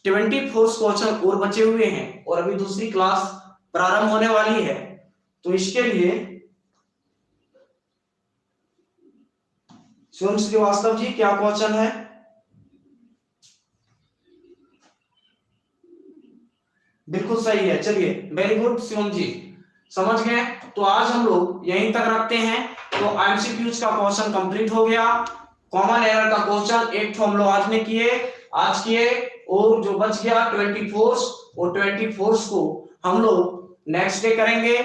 24 क्वेश्चन और बचे हुए हैं, और अभी दूसरी क्लास प्रारंभ होने वाली है। तो इसके लिए शिवम श्रीवास्तव जी क्या क्वेश्चन है। बिल्कुल सही है, चलिए वेरी गुड शिवम जी, समझ गए। तो आज हम लोग यहीं तक रखते हैं। तो एमसीक्यूज का क्वेश्चन कंप्लीट हो गया, कॉमन एरर का क्वेश्चन एक तो हम लोग आज में किए, और जो बच गया 24, और 24 को हम लोग नेक्स्ट डे करेंगे,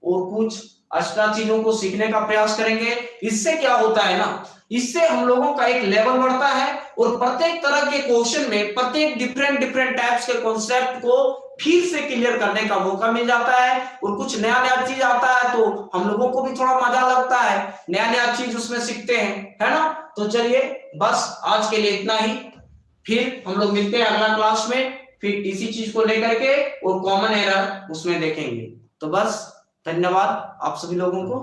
और कुछ एक्स्ट्रा चीजों को सीखने का प्रयास करेंगे। इससे क्या होता है ना, इससे हम लोगों का एक लेवल बढ़ता है, और प्रत्येक तरह के क्वेश्चन में प्रत्येक डिफरेंट टाइप्स के कॉन्सेप्ट को फिर से क्लियर करने का मौका मिल जाता है, और कुछ नया चीज आता है तो हम लोगों को भी थोड़ा मजा लगता है, नया चीज उसमें सीखते हैं, है ना। तो चलिए बस आज के लिए इतना ही, फिर हम लोग मिलते हैं अगला क्लास में, फिर इसी चीज को लेकर के और कॉमन एरर उसमें देखेंगे। तो बस धन्यवाद आप सभी लोगों को।